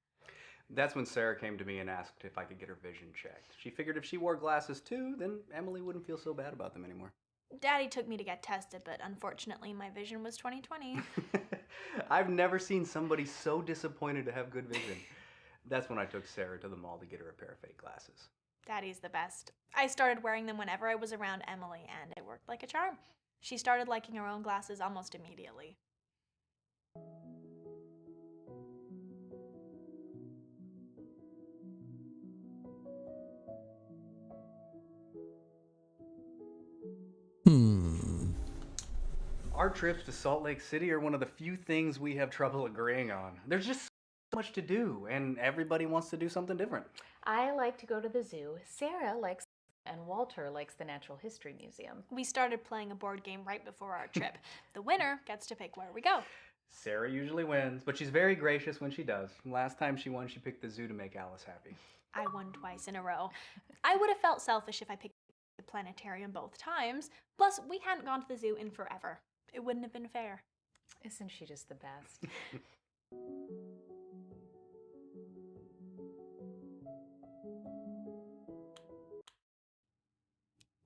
That's when Sarah came to me and asked if I could get her vision checked. She figured if she wore glasses too, then Emily wouldn't feel so bad about them anymore. Daddy took me to get tested, but unfortunately my vision was 20/20. I've never seen somebody so disappointed to have good vision. That's when I took Sarah to the mall to get her a pair of fake glasses. Daddy's the best. I started wearing them whenever I was around Emily, and it worked like a charm. She started liking her own glasses almost immediately. Our trips to Salt Lake City are one of the few things we have trouble agreeing on. There's just so much to do, and everybody wants to do something different. I like to go to the zoo. Sarah likes, and Walter likes the Natural History Museum. We started playing a board game right before our trip. The winner gets to pick where we go. Sarah usually wins, but she's very gracious when she does. Last time she won, she picked the zoo to make Alice happy. I won twice in a row. I would have felt selfish if I picked the planetarium both times. Plus, we hadn't gone to the zoo in forever. It wouldn't have been fair. Isn't she just the best?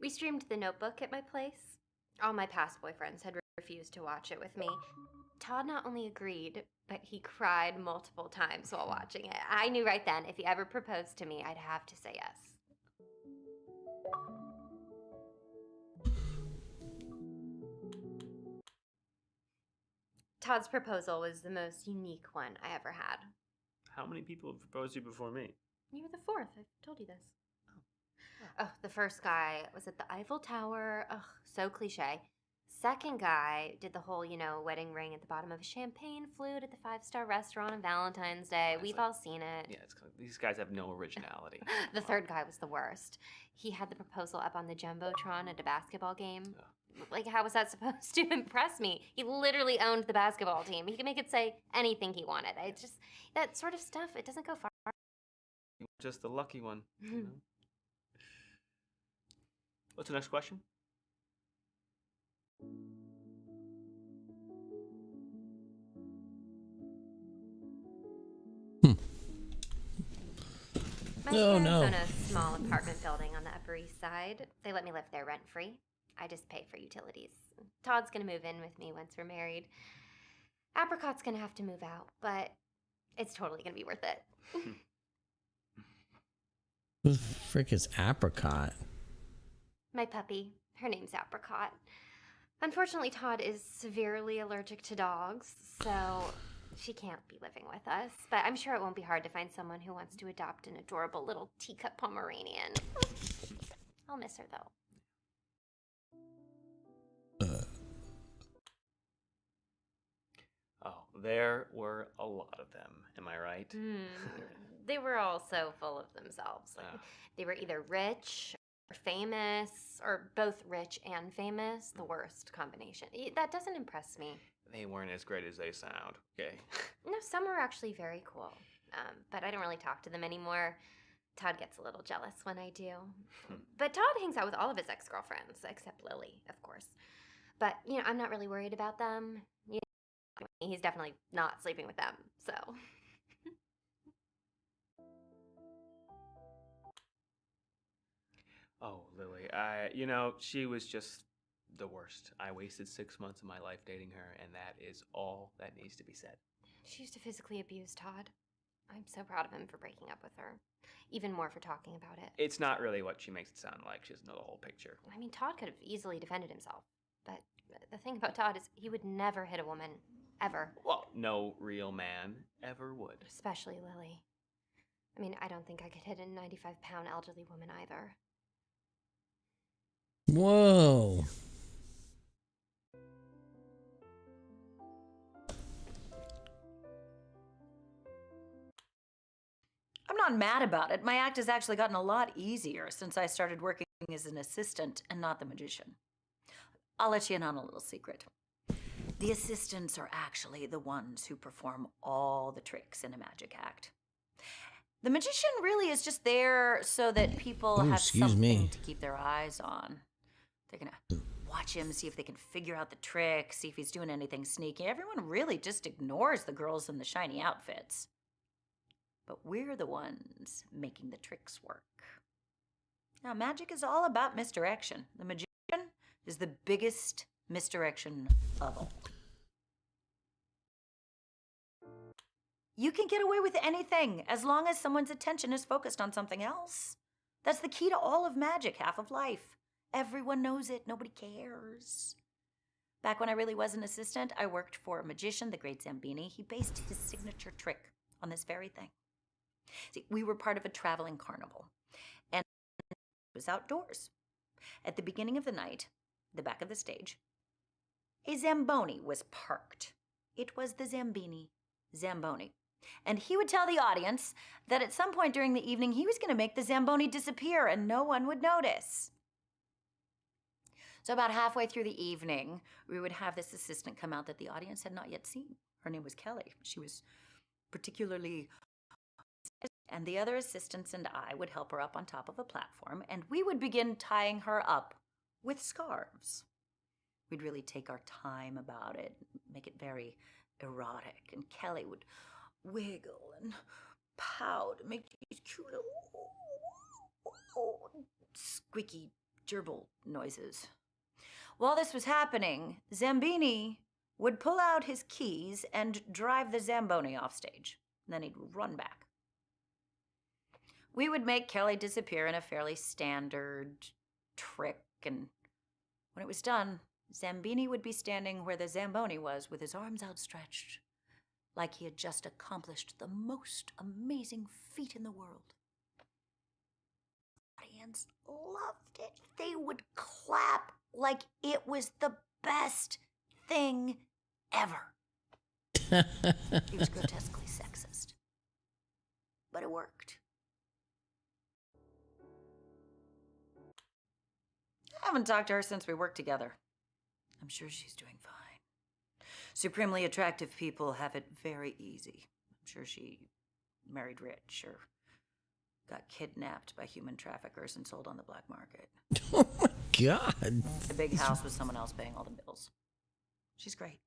We streamed The Notebook at my place. All my past boyfriends had refused to watch it with me. Todd not only agreed, but he cried multiple times while watching it. I knew right then if he ever proposed to me, I'd have to say yes. Todd's proposal was the most unique one I ever had. How many people have proposed to you before me? You were the fourth. I've told you this. Oh, the first guy was at the Eiffel Tower. Ugh, so cliche. Second guy did the whole, wedding ring at the bottom of a champagne flute at the five-star restaurant on Valentine's Day. It's We've like- all seen it. Yeah, these guys have no originality. The third guy was the worst. He had the proposal up on the Jumbotron at a basketball game. Like, how was that supposed to impress me? He literally owned the basketball team. He could make it say anything he wanted. That sort of stuff, it doesn't go far. Just the lucky one. What's the next question? My Oh, parents no. own a small apartment building on the Upper East Side. They let me live there rent-free. I just pay for utilities. Todd's gonna move in with me once we're married. Apricot's gonna have to move out, but it's totally gonna be worth it. Who the frick is Apricot? My puppy. Her name's Apricot. Unfortunately, Todd is severely allergic to dogs, so she can't be living with us. But I'm sure it won't be hard to find someone who wants to adopt an adorable little teacup Pomeranian. I'll miss her, though. Oh, there were a lot of them. Am I right? They were all so full of themselves. They were either rich or famous, or both rich and famous. The worst combination. That doesn't impress me. They weren't as great as they sound. Okay. No, some were actually very cool. But I don't really talk to them anymore. Todd gets a little jealous when I do. But Todd hangs out with all of his ex-girlfriends, except Lily, of course. But, I'm not really worried about them. He's definitely not sleeping with them, so. Oh, Lily, she was just the worst. I wasted 6 months of my life dating her, and that is all that needs to be said. She used to physically abuse Todd. I'm so proud of him for breaking up with her. Even more for talking about it. It's not really what she makes it sound like. She doesn't know the whole picture. I mean, Todd could have easily defended himself. But the thing about Todd is he would never hit a woman. Ever. Well, no real man ever would. Especially Lily. I mean, I don't think I could hit a 95-pound elderly woman either. Whoa. I'm not mad about it. My act has actually gotten a lot easier since I started working as an assistant and not the magician. I'll let you in on a little secret. The assistants are actually the ones who perform all the tricks in a magic act. The magician really is just there so that people have something to keep their eyes on. They're gonna watch him, see if they can figure out the trick, see if he's doing anything sneaky. Everyone really just ignores the girls in the shiny outfits. But we're the ones making the tricks work. Now, magic is all about misdirection. The magician is the biggest misdirection of all. You can get away with anything as long as someone's attention is focused on something else. That's the key to all of magic, half of life. Everyone knows it. Nobody cares. Back when I really was an assistant, I worked for a magician, the great Zambini. He based his signature trick on this very thing. See, we were part of a traveling carnival, and it was outdoors. At the beginning of the night, the back of the stage, a Zamboni was parked. It was the Zambini Zamboni. And he would tell the audience that at some point during the evening, he was going to make the Zamboni disappear and no one would notice. So about halfway through the evening, we would have this assistant come out that the audience had not yet seen. Her name was Kelly. She was particularly... And the other assistants and I would help her up on top of a platform, and we would begin tying her up with scarves. We'd really take our time about it, make it very erotic, and Kelly would wiggle and pout and make these cute little squeaky gerbil noises. While this was happening, Zambini would pull out his keys and drive the Zamboni off stage. Then he'd run back. We would make Kelly disappear in a fairly standard trick, and when it was done, Zambini would be standing where the Zamboni was with his arms outstretched, like he had just accomplished the most amazing feat in the world. The audience loved it. They would clap like it was the best thing ever. It was grotesquely sexist, but it worked. I haven't talked to her since we worked together. I'm sure she's doing fine. Supremely attractive people have it very easy. I'm sure she married rich or got kidnapped by human traffickers and sold on the black market. Oh my God. The big house with someone else paying all the bills. She's great.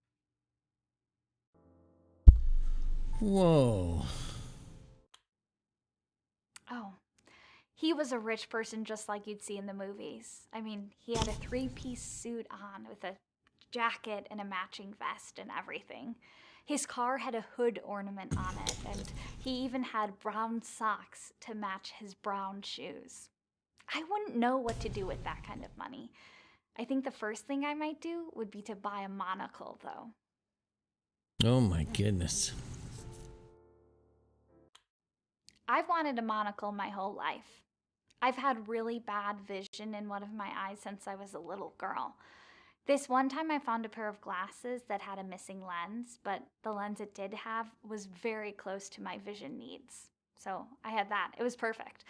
Whoa. Oh, he was a rich person just like you'd see in the movies. I mean, he had a 3-piece suit on with a jacket and a matching vest and everything. His car had a hood ornament on it, and he even had brown socks to match his brown shoes. I wouldn't know what to do with that kind of money. I think the first thing I might do would be to buy a monocle, though. Oh my goodness. I've wanted a monocle my whole life. I've had really bad vision in one of my eyes since I was a little girl. This one time I found a pair of glasses that had a missing lens, but the lens it did have was very close to my vision needs. So I had that. It was perfect.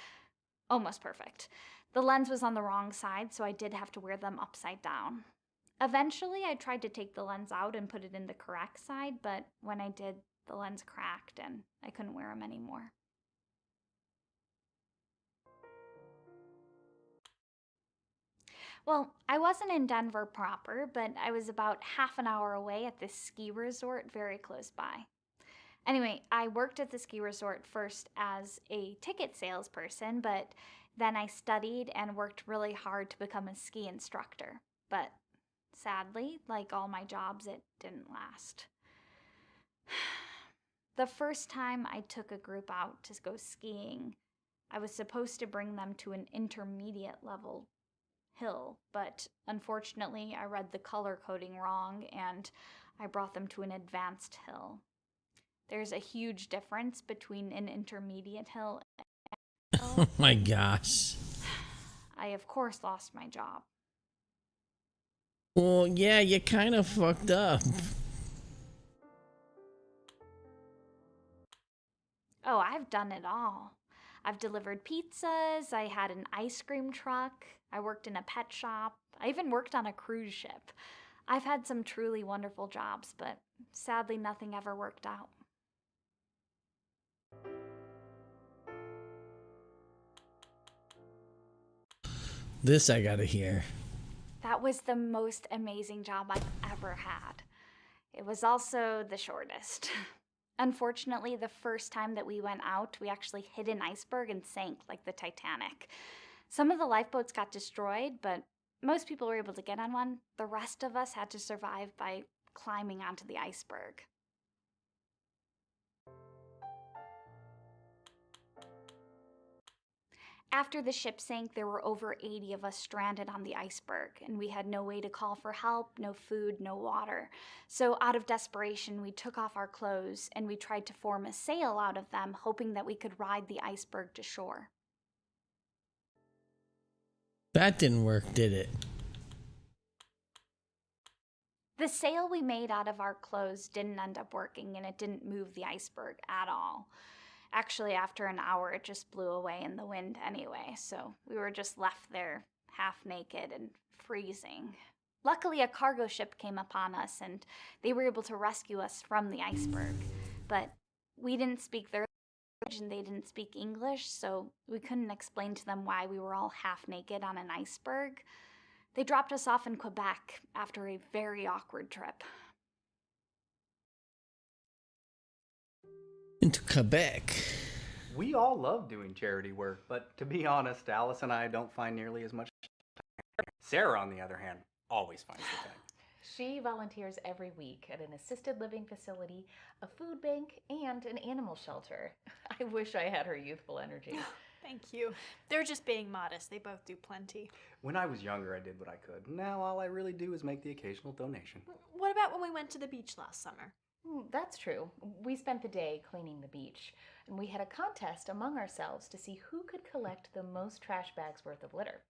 Almost perfect. The lens was on the wrong side, so I did have to wear them upside down. Eventually, I tried to take the lens out and put it in the correct side, but when I did, the lens cracked and I couldn't wear them anymore. Well, I wasn't in Denver proper, but I was about half an hour away at this ski resort very close by. Anyway, I worked at the ski resort first as a ticket salesperson, but then I studied and worked really hard to become a ski instructor. But sadly, like all my jobs, it didn't last. The first time I took a group out to go skiing, I was supposed to bring them to an intermediate level hill, but unfortunately I read the color coding wrong and I brought them to an advanced hill. There's a huge difference between an intermediate hill and a hill. Oh my gosh. I of course lost my job. Well, yeah, you kind of fucked up. Oh, I've done it all. I've delivered pizzas, I had an ice cream truck, I worked in a pet shop, I even worked on a cruise ship. I've had some truly wonderful jobs, but sadly nothing ever worked out. This I gotta hear. That was the most amazing job I've ever had. It was also the shortest. Unfortunately, the first time that we went out, we actually hit an iceberg and sank like the Titanic. Some of the lifeboats got destroyed, but most people were able to get on one. The rest of us had to survive by climbing onto the iceberg. After the ship sank, there were over 80 of us stranded on the iceberg, and we had no way to call for help, no food, no water. So out of desperation, we took off our clothes and we tried to form a sail out of them, hoping that we could ride the iceberg to shore. That didn't work, did it? The sail we made out of our clothes didn't end up working, and it didn't move the iceberg at all. Actually, after an hour, it just blew away in the wind anyway, so we were just left there half naked and freezing. Luckily, a cargo ship came upon us, and they were able to rescue us from the iceberg. But we didn't speak their language, and they didn't speak English, so we couldn't explain to them why we were all half naked on an iceberg. They dropped us off in Quebec after a very awkward trip. Into Quebec. We all love doing charity work, but to be honest, Alice and I don't find nearly as much time. Sarah, on the other hand, always finds the time. She volunteers every week at an assisted living facility, a food bank, and an animal shelter. I wish I had her youthful energy. Thank you. They're just being modest. They both do plenty. When I was younger, I did what I could. Now all I really do is make the occasional donation. What about when we went to the beach last summer? That's true. We spent the day cleaning the beach, and we had a contest among ourselves to see who could collect the most trash bags worth of litter.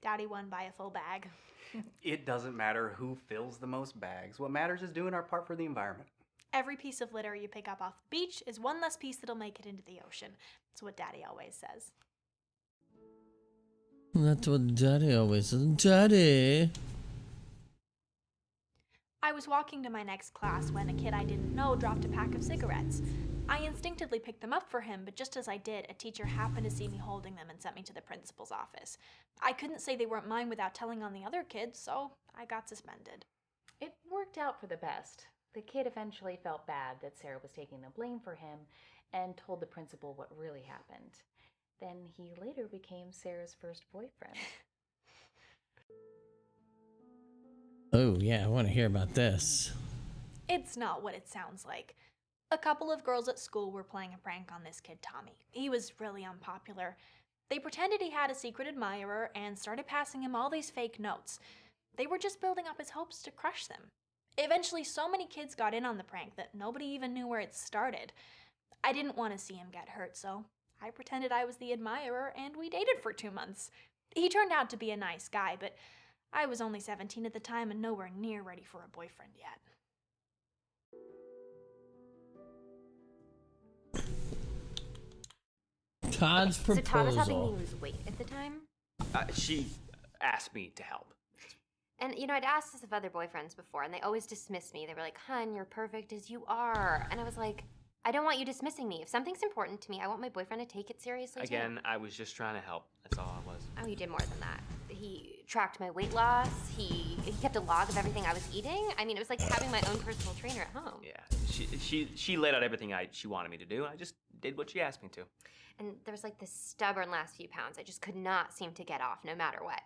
Daddy won by a full bag. It doesn't matter who fills the most bags. What matters is doing our part for the environment. Every piece of litter you pick up off the beach is one less piece that'll make it into the ocean. That's what Daddy always says. That's what Daddy always says. Daddy. I was walking to my next class when a kid I didn't know dropped a pack of cigarettes. I instinctively picked them up for him, but just as I did, a teacher happened to see me holding them and sent me to the principal's office. I couldn't say they weren't mine without telling on the other kids, so I got suspended. It worked out for the best. The kid eventually felt bad that Sarah was taking the blame for him and told the principal what really happened. Then he later became Sarah's first boyfriend. Oh, yeah, I want to hear about this. It's not what it sounds like. A couple of girls at school were playing a prank on this kid, Tommy. He was really unpopular. They pretended he had a secret admirer and started passing him all these fake notes. They were just building up his hopes to crush them. Eventually, so many kids got in on the prank that nobody even knew where it started. I didn't want to see him get hurt, so I pretended I was the admirer and we dated for 2 months. He turned out to be a nice guy, but I was only 17 at the time and nowhere near ready for a boyfriend yet. Todd's So Todd was helping proposal. me lose weight at the time. She asked me to help. And, I'd asked this of other boyfriends before, and they always dismissed me. They were like, "Hun, you're perfect as you are." And I was like, I don't want you dismissing me. If something's important to me, I want my boyfriend to take it seriously, too. Again, I was just trying to help. That's all I was. Oh, you did more than that. He tracked my weight loss. He kept a log of everything I was eating. I mean, it was like having my own personal trainer at home. Yeah, she laid out everything she wanted me to do. I just did what she asked me to. And there was like this stubborn last few pounds I just could not seem to get off no matter what.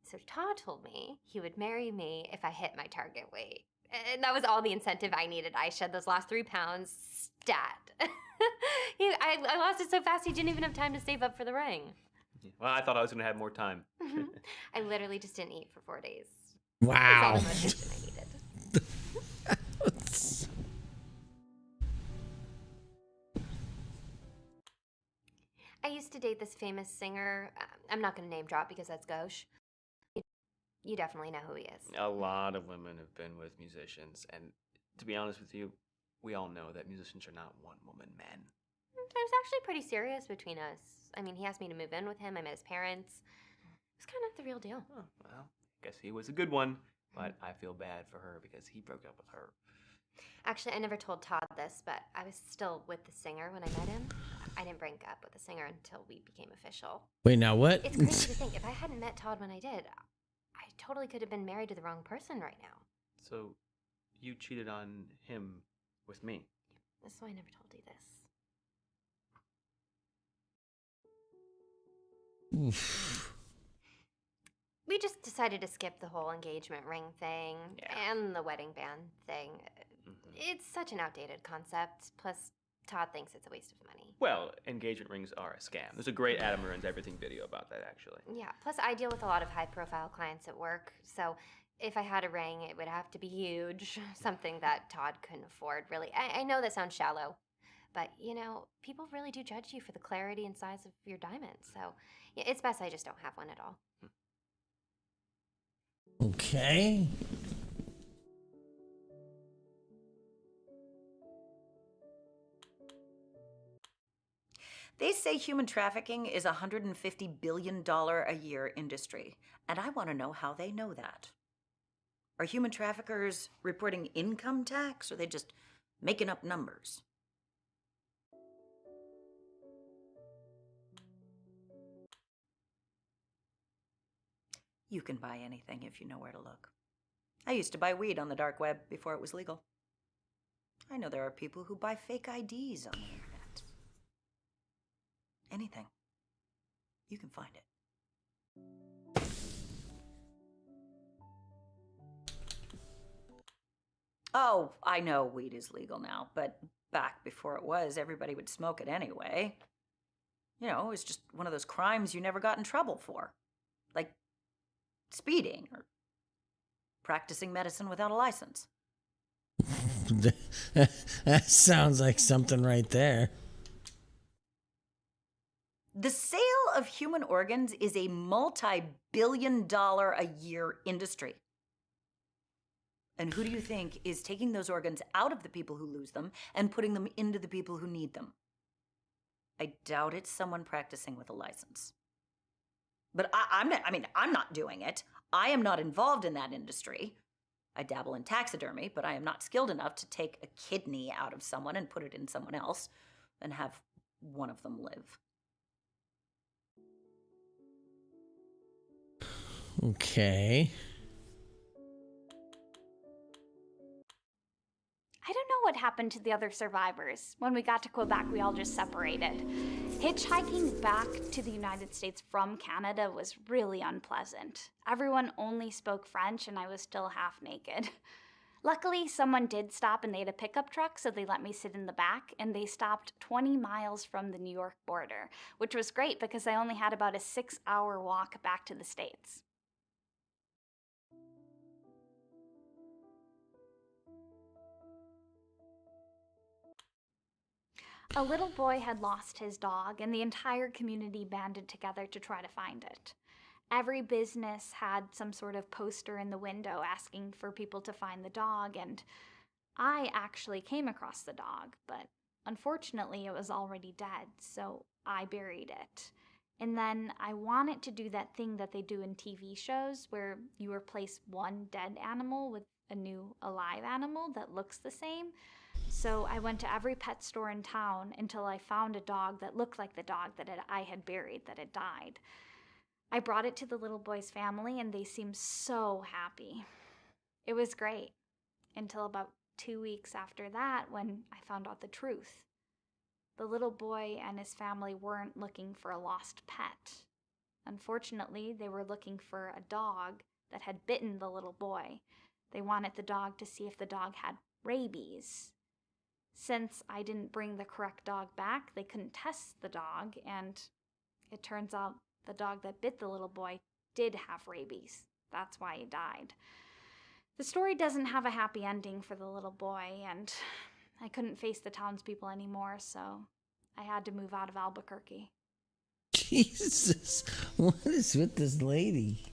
So Todd told me he would marry me if I hit my target weight. And that was all the incentive I needed. I shed those last 3 pounds stat. I lost it so fast he didn't even have time to save up for the ring. Well, I thought I was going to have more time. I literally just didn't eat for 4 days. Wow. That's all the motivation I needed. I used to date this famous singer. I'm not going to name drop because that's gauche. You definitely know who he is. A lot of women have been with musicians, and to be honest with you, we all know that musicians are not one-woman men. It was actually pretty serious between us. I mean, he asked me to move in with him. I met his parents. It was kind of the real deal. Oh, well, I guess he was a good one, but I feel bad for her because he broke up with her. Actually, I never told Todd this, but I was still with the singer when I met him. I didn't break up with the singer until we became official. Wait, now what? It's crazy to think, if I hadn't met Todd when I did, I totally could have been married to the wrong person right now. So, you cheated on him with me? So I never told you this. Oof. We just decided to skip the whole engagement ring thing and the wedding band thing. It's such an outdated concept. Plus, Todd thinks it's a waste of money. Well, engagement rings are a scam. There's a great Adam Ruins Everything video about that, actually. Yeah, plus I deal with a lot of high-profile clients at work, so if I had a ring, it would have to be huge, something that Todd couldn't afford, really. I know that sounds shallow, but, people really do judge you for the clarity and size of your diamonds, so it's best I just don't have one at all. Okay. They say human trafficking is a $150 billion a year industry, and I want to know how they know that. Are human traffickers reporting income tax, or are they just making up numbers? You can buy anything if you know where to look. I used to buy weed on the dark web before it was legal. I know there are people who buy fake IDs on the internet. Anything. You can find it. Oh, I know weed is legal now, but back before it was, everybody would smoke it anyway. It was just one of those crimes you never got in trouble for. Like speeding or practicing medicine without a license. That sounds like something right there. The sale of human organs is a multi-billion-dollar a year industry. And who do you think is taking those organs out of the people who lose them and putting them into the people who need them? I doubt it's someone practicing with a license. But I'm not doing it. I am not involved in that industry. I dabble in taxidermy, but I am not skilled enough to take a kidney out of someone and put it in someone else and have one of them live. Okay. I don't know what happened to the other survivors. When we got to Quebec, we all just separated. Hitchhiking back to the United States from Canada was really unpleasant. Everyone only spoke French and I was still half naked. Luckily, someone did stop and they had a pickup truck, so they let me sit in the back, and they stopped 20 miles from the New York border, which was great because I only had about a 6-hour walk back to the States. A little boy had lost his dog, and the entire community banded together to try to find it. Every business had some sort of poster in the window asking for people to find the dog, and I actually came across the dog, but unfortunately it was already dead, so I buried it. And then I wanted to do that thing that they do in TV shows where you replace one dead animal with a new alive animal that looks the same. So I went to every pet store in town until I found a dog that looked like the dog that I had buried that had died. I brought it to the little boy's family and they seemed so happy. It was great until about 2 weeks after that when I found out the truth. The little boy and his family weren't looking for a lost pet. Unfortunately, they were looking for a dog that had bitten the little boy. They wanted the dog to see if the dog had rabies. Since I didn't bring the correct dog back, they couldn't test the dog, and it turns out the dog that bit the little boy did have rabies. That's why he died. The story doesn't have a happy ending for the little boy, and I couldn't face the townspeople anymore, so I had to move out of Albuquerque. Jesus, what is with this lady?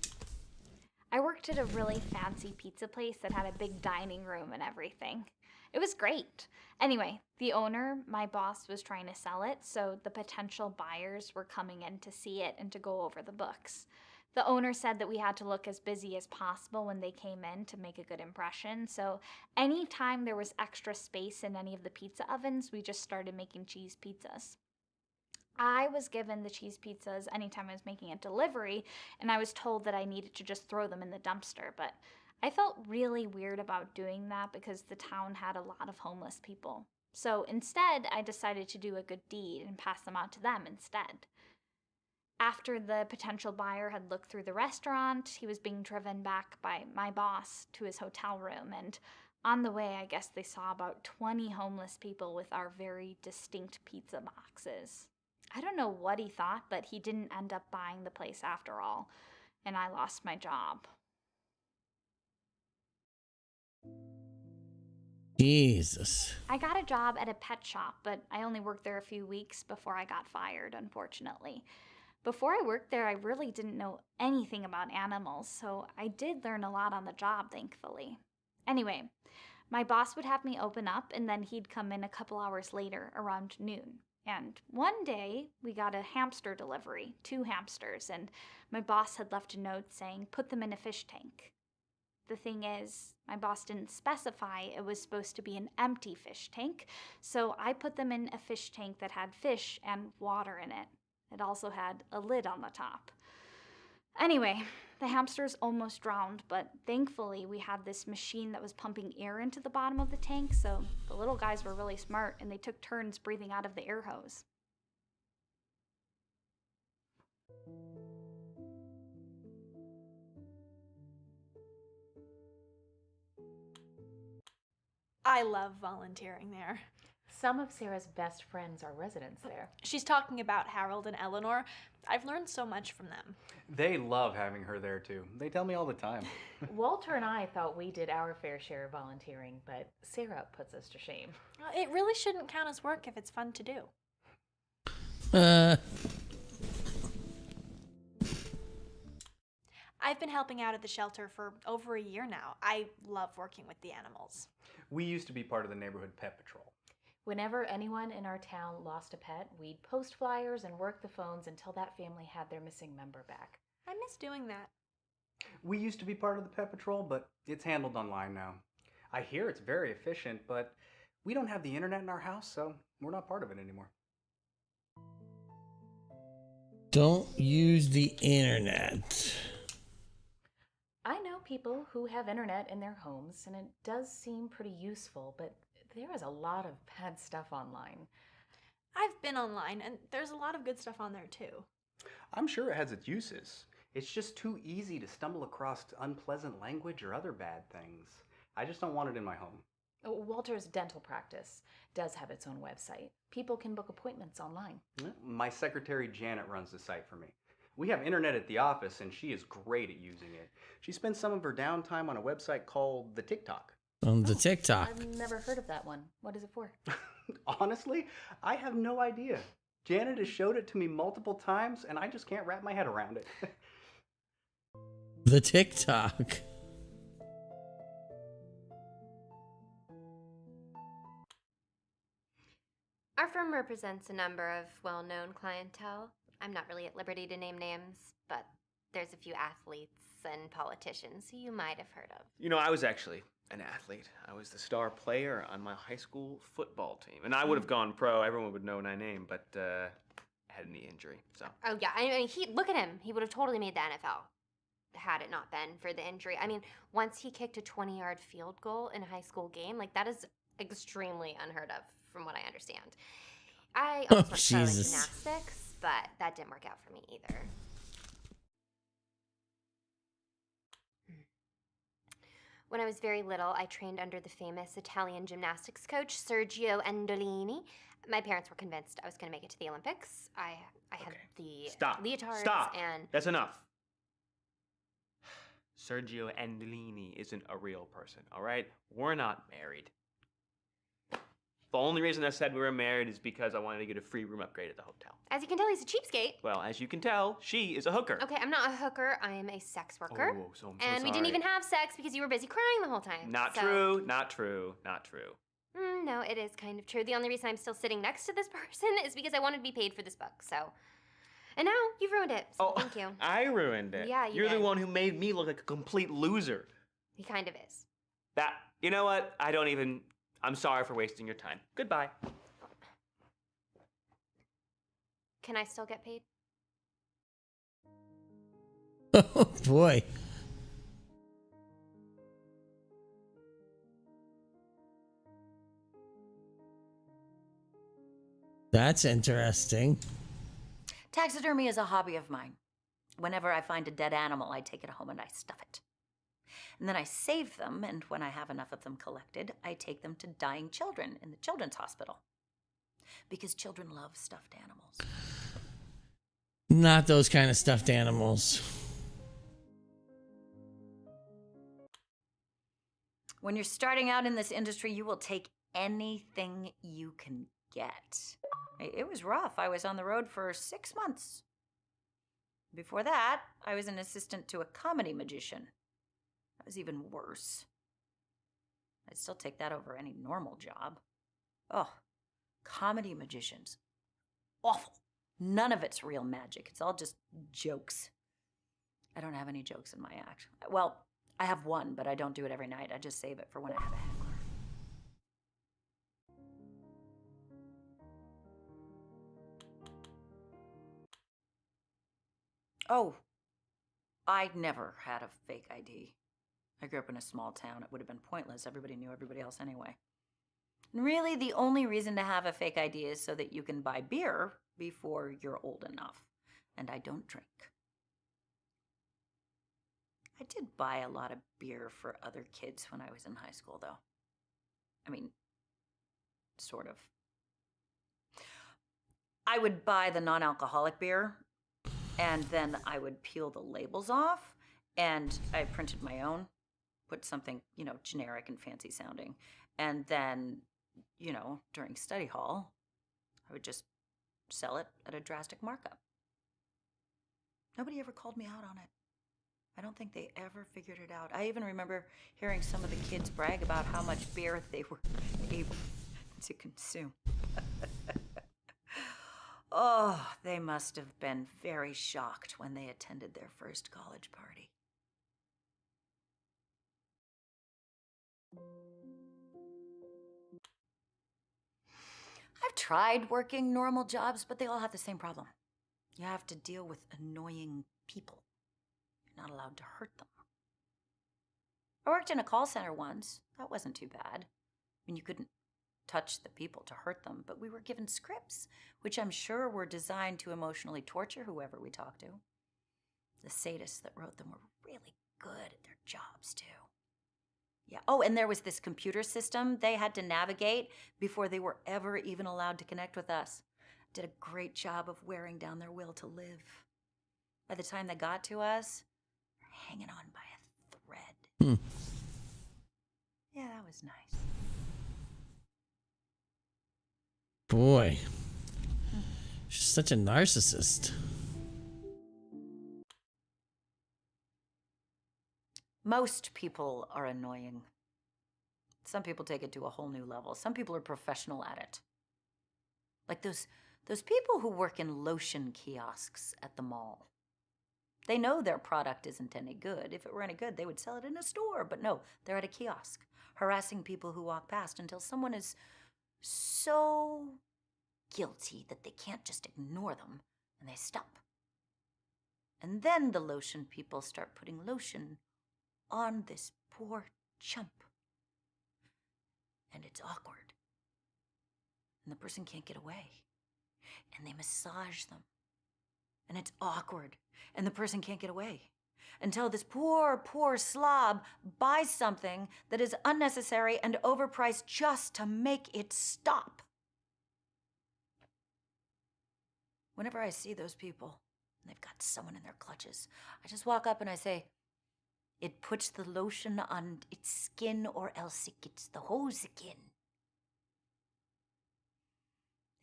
I worked at a really fancy pizza place that had a big dining room and everything. It was great. Anyway, the owner, my boss, was trying to sell it, so the potential buyers were coming in to see it and to go over the books. The owner said that we had to look as busy as possible when they came in to make a good impression, so anytime there was extra space in any of the pizza ovens, we just started making cheese pizzas. I was given the cheese pizzas anytime I was making a delivery, and I was told that I needed to just throw them in the dumpster, but I felt really weird about doing that because the town had a lot of homeless people. So instead, I decided to do a good deed and pass them out to them instead. After the potential buyer had looked through the restaurant, he was being driven back by my boss to his hotel room, and on the way, I guess they saw about 20 homeless people with our very distinct pizza boxes. I don't know what he thought, but he didn't end up buying the place after all, and I lost my job. Jesus. I got a job at a pet shop, but I only worked there a few weeks before I got fired, unfortunately. Before I worked there, I really didn't know anything about animals, so I did learn a lot on the job, thankfully. Anyway, my boss would have me open up, and then he'd come in a couple hours later, around noon. And one day, we got a hamster delivery, 2 hamsters, and my boss had left a note saying, "Put them in a fish tank." The thing is, my boss didn't specify it was supposed to be an empty fish tank, so I put them in a fish tank that had fish and water in it. It also had a lid on the top. Anyway, the hamsters almost drowned, but thankfully we had this machine that was pumping air into the bottom of the tank, so the little guys were really smart and they took turns breathing out of the air hose. I love volunteering there. Some of Sarah's best friends are residents there. She's talking about Harold and Eleanor. I've learned so much from them. They love having her there too. They tell me all the time. Walter and I thought we did our fair share of volunteering, but Sarah puts us to shame. It really shouldn't count as work if it's fun to do. I've been helping out at the shelter for over a year now. I love working with the animals. We used to be part of the neighborhood pet patrol. Whenever anyone in our town lost a pet, we'd post flyers and work the phones until that family had their missing member back. I miss doing that. We used to be part of the pet patrol, but it's handled online now. I hear it's very efficient, but we don't have the internet in our house, so we're not part of it anymore. Don't use the internet. I know people who have internet in their homes, and it does seem pretty useful, but there is a lot of bad stuff online. I've been online, and there's a lot of good stuff on there too. I'm sure it has its uses. It's just too easy to stumble across unpleasant language or other bad things. I just don't want it in my home. Walter's dental practice does have its own website. People can book appointments online. My secretary Janet runs the site for me. We have internet at the office, and she is great at using it. She spends some of her downtime on a website called the TikTok. On the TikTok. I've never heard of that one. What is it for? Honestly, I have no idea. Janet has showed it to me multiple times, and I just can't wrap my head around it. The TikTok. Our firm represents a number of well-known clientele. I'm not really at liberty to name names, but there's a few athletes and politicians who you might have heard of. You know, I was actually an athlete. I was the star player on my high school football team. And I would have gone pro. Everyone would know my name, but I had a knee injury, so. Oh, yeah. I mean, look at him. He would have totally made the NFL had it not been for the injury. I mean, once he kicked a 20-yard field goal in a high school game, like, that is extremely unheard of, from what I understand. I almost went to gymnastics, but that didn't work out for me either. When I was very little, I trained under the famous Italian gymnastics coach, Sergio Endolini. My parents were convinced I was going to make it to the Olympics. I had the leotards Stop. and... That's enough. Sergio Endolini isn't a real person, all right? We're not married. The only reason I said we were married is because I wanted to get a free room upgrade at the hotel. As you can tell, he's a cheapskate. Well, as you can tell, she is a hooker. Okay, I'm not a hooker. I am a sex worker. Oh, so I'm so and we didn't even have sex because you were busy crying the whole time. Not true, not true, not true. No, it is kind of true. The only reason I'm still sitting next to this person is because I wanted to be paid for this book, so... And now you've ruined it, so thank you. I ruined it. Yeah, You're did. the one who made me look like a complete loser. He kind of is. You know what? I'm sorry for wasting your time. Goodbye. Can I still get paid? Oh, boy. That's interesting. Taxidermy is a hobby of mine. Whenever I find a dead animal, I take it home and I stuff it. And then I save them, and when I have enough of them collected, I take them to dying children in the children's hospital. Because children love stuffed animals. Not those kind of stuffed animals. When you're starting out in this industry, you will take anything you can get. It was rough. I was on the road for 6 months. Before that, I was an assistant to a comedy magician. That was even worse. I'd still take that over any normal job. Oh, comedy magicians. Awful. None of it's real magic. It's all just jokes. I don't have any jokes in my act. Well, I have one, but I don't do it every night. I just save it for when I have a heckler. Oh, I never had a fake ID. I grew up in a small town. It would have been pointless. Everybody knew everybody else anyway. And really, the only reason to have a fake ID is so that you can buy beer before you're old enough. And I don't drink. I did buy a lot of beer for other kids when I was in high school, though. I mean, sort of. I would buy the non-alcoholic beer, and then I would peel the labels off, and I printed my own, put something, generic and fancy sounding. And then, during study hall, I would just sell it at a drastic markup. Nobody ever called me out on it. I don't think they ever figured it out. I even remember hearing some of the kids brag about how much beer they were able to consume. Oh, they must have been very shocked when they attended their first college party. I've tried working normal jobs, but they all have the same problem. You have to deal with annoying people. You're not allowed to hurt them. I worked in a call center once. That wasn't too bad. You couldn't touch the people to hurt them, but we were given scripts, which I'm sure were designed to emotionally torture whoever we talked to. The sadists that wrote them were really good at their jobs, too. Yeah. Oh, and there was this computer system they had to navigate before they were ever even allowed to connect with us. Did a great job of wearing down their will to live. By the time they got to us, they're hanging on by a thread. Yeah, that was nice. Boy, she's such a narcissist. Most people are annoying. Some people take it to a whole new level. Some people are professional at it. Like those people who work in lotion kiosks at the mall. They know their product isn't any good. If it were any good, they would sell it in a store. But no, they're at a kiosk, harassing people who walk past until someone is so guilty that they can't just ignore them, and they stop. And then the lotion people start putting lotion on this poor chump. And it's awkward. And the person can't get away. And they massage them. And it's awkward. And the person can't get away. Until this poor, poor slob buys something that is unnecessary and overpriced just to make it stop. Whenever I see those people, and they've got someone in their clutches, I just walk up and I say, it puts the lotion on its skin or else it gets the hose again.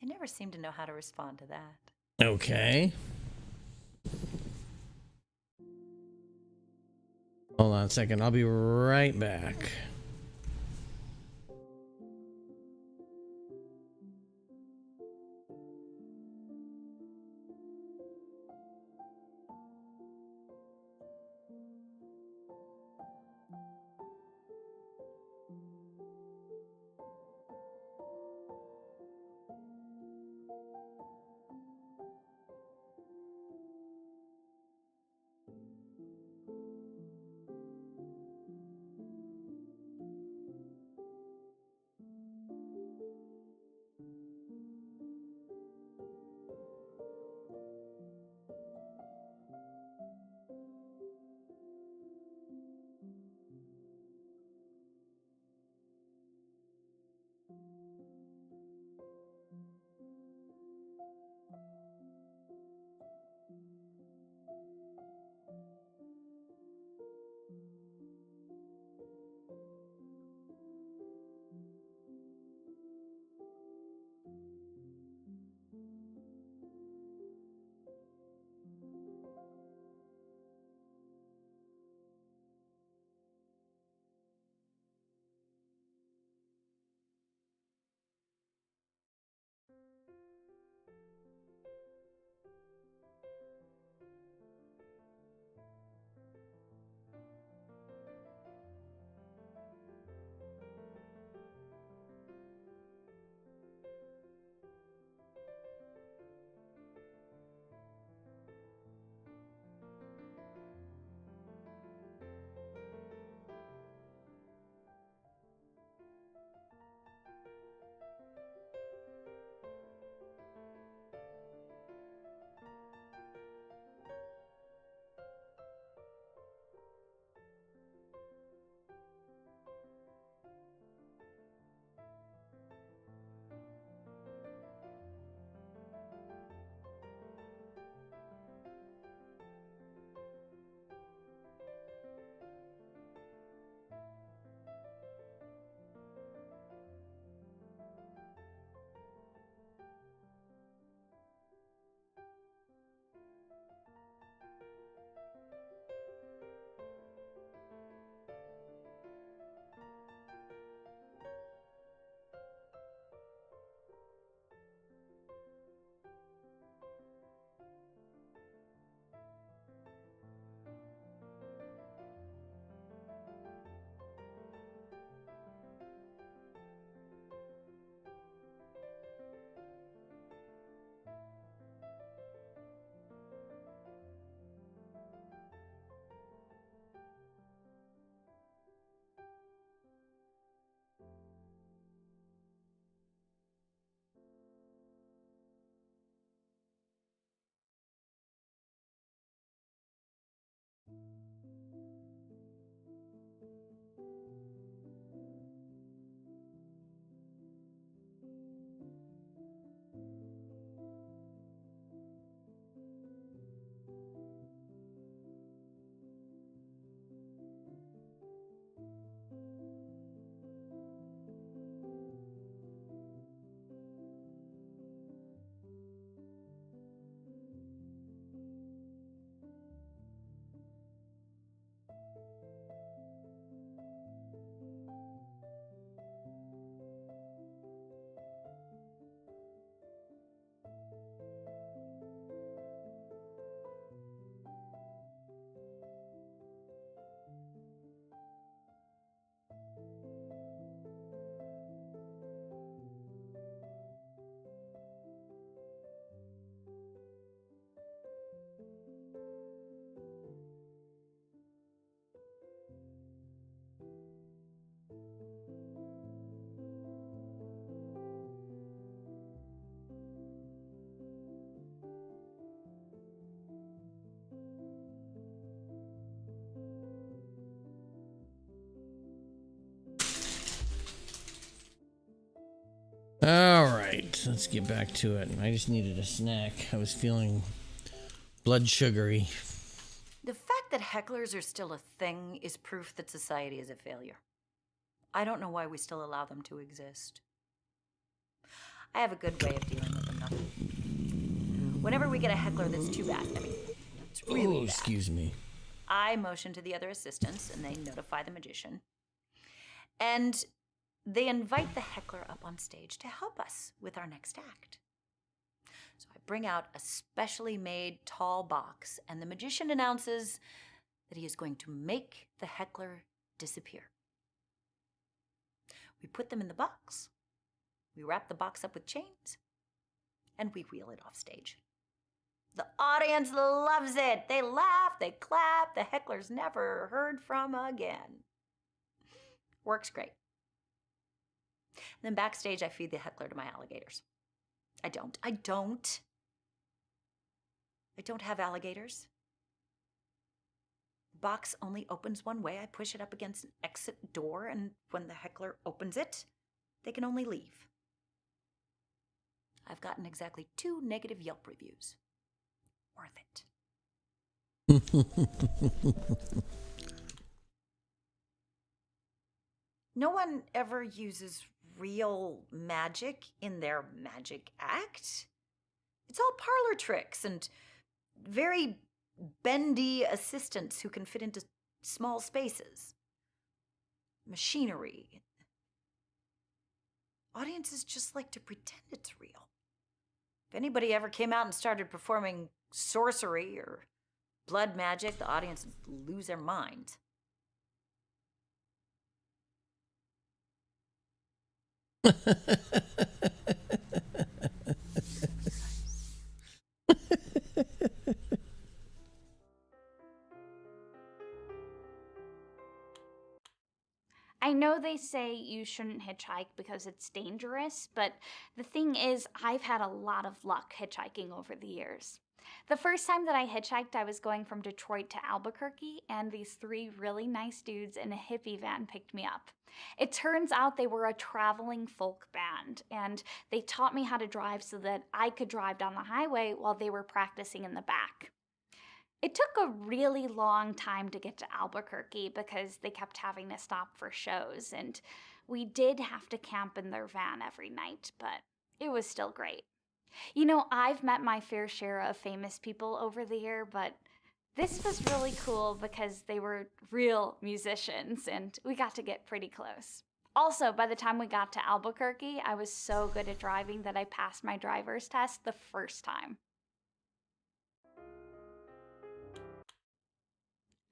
They never seem to know how to respond to that. Okay. Hold on a second. I'll be right back. All right, let's get back to it. I just needed a snack. I was feeling blood sugary. The fact that hecklers are still a thing is proof that society is a failure. I don't know why we still allow them to exist. I have a good way of dealing with them, though. Whenever we get a heckler that's too bad, I mean, it's really bad, Excuse me. I motion to the other assistants, and they notify the magician. And they invite the heckler up on stage to help us with our next act. So I bring out a specially made tall box, and the magician announces that he is going to make the heckler disappear. We put them in the box, we wrap the box up with chains, and we wheel it off stage. The audience loves it. They laugh, they clap, the heckler's never heard from again. Works great. Then backstage, I feed the heckler to my alligators. I don't have alligators. The box only opens one way. I push it up against an exit door, and when the heckler opens it, they can only leave. I've gotten exactly 2 negative Yelp reviews. Worth it. No one ever uses real magic in their magic act. It's all parlor tricks and very bendy assistants who can fit into small spaces. Machinery. Audiences just like to pretend it's real. If anybody ever came out and started performing sorcery or blood magic, the audience would lose their minds. I know they say you shouldn't hitchhike because it's dangerous, but the thing is, I've had a lot of luck hitchhiking over the years. The first time that I hitchhiked, I was going from Detroit to Albuquerque, and these 3 really nice dudes in a hippie van picked me up. It turns out they were a traveling folk band, and they taught me how to drive so that I could drive down the highway while they were practicing in the back. It took a really long time to get to Albuquerque because they kept having to stop for shows, and we did have to camp in their van every night, but it was still great. You know, I've met my fair share of famous people over the year, but this was really cool because they were real musicians, and we got to get pretty close. Also, by the time we got to Albuquerque, I was so good at driving that I passed my driver's test the first time.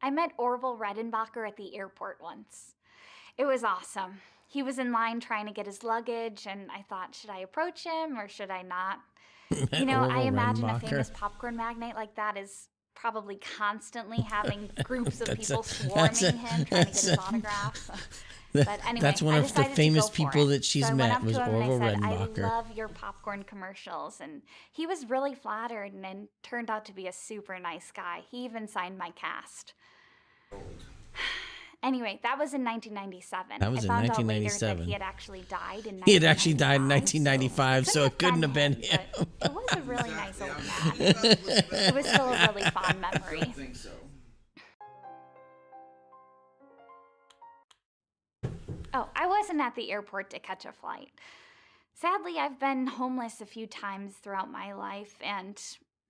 I met Orville Redenbacher at the airport once. It was awesome. He was in line trying to get his luggage, and I thought, should I approach him or should I not? You know, I imagine a famous popcorn magnate like that is probably constantly having groups of people swarming him, trying to get his autograph. But anyway, that's one of the famous people that she's met was Orville Redenbacher. I love your popcorn commercials, and he was really flattered and turned out to be a super nice guy. He even signed my cast. Anyway, that was in 1997. That was in I found out later 1997. that he had actually died in 1995. He had actually died in 1995, so it couldn't have been him. but it was a really nice old man. It was still a really fond memory. I don't think so. Oh, I wasn't at the airport to catch a flight. Sadly, I've been homeless a few times throughout my life, and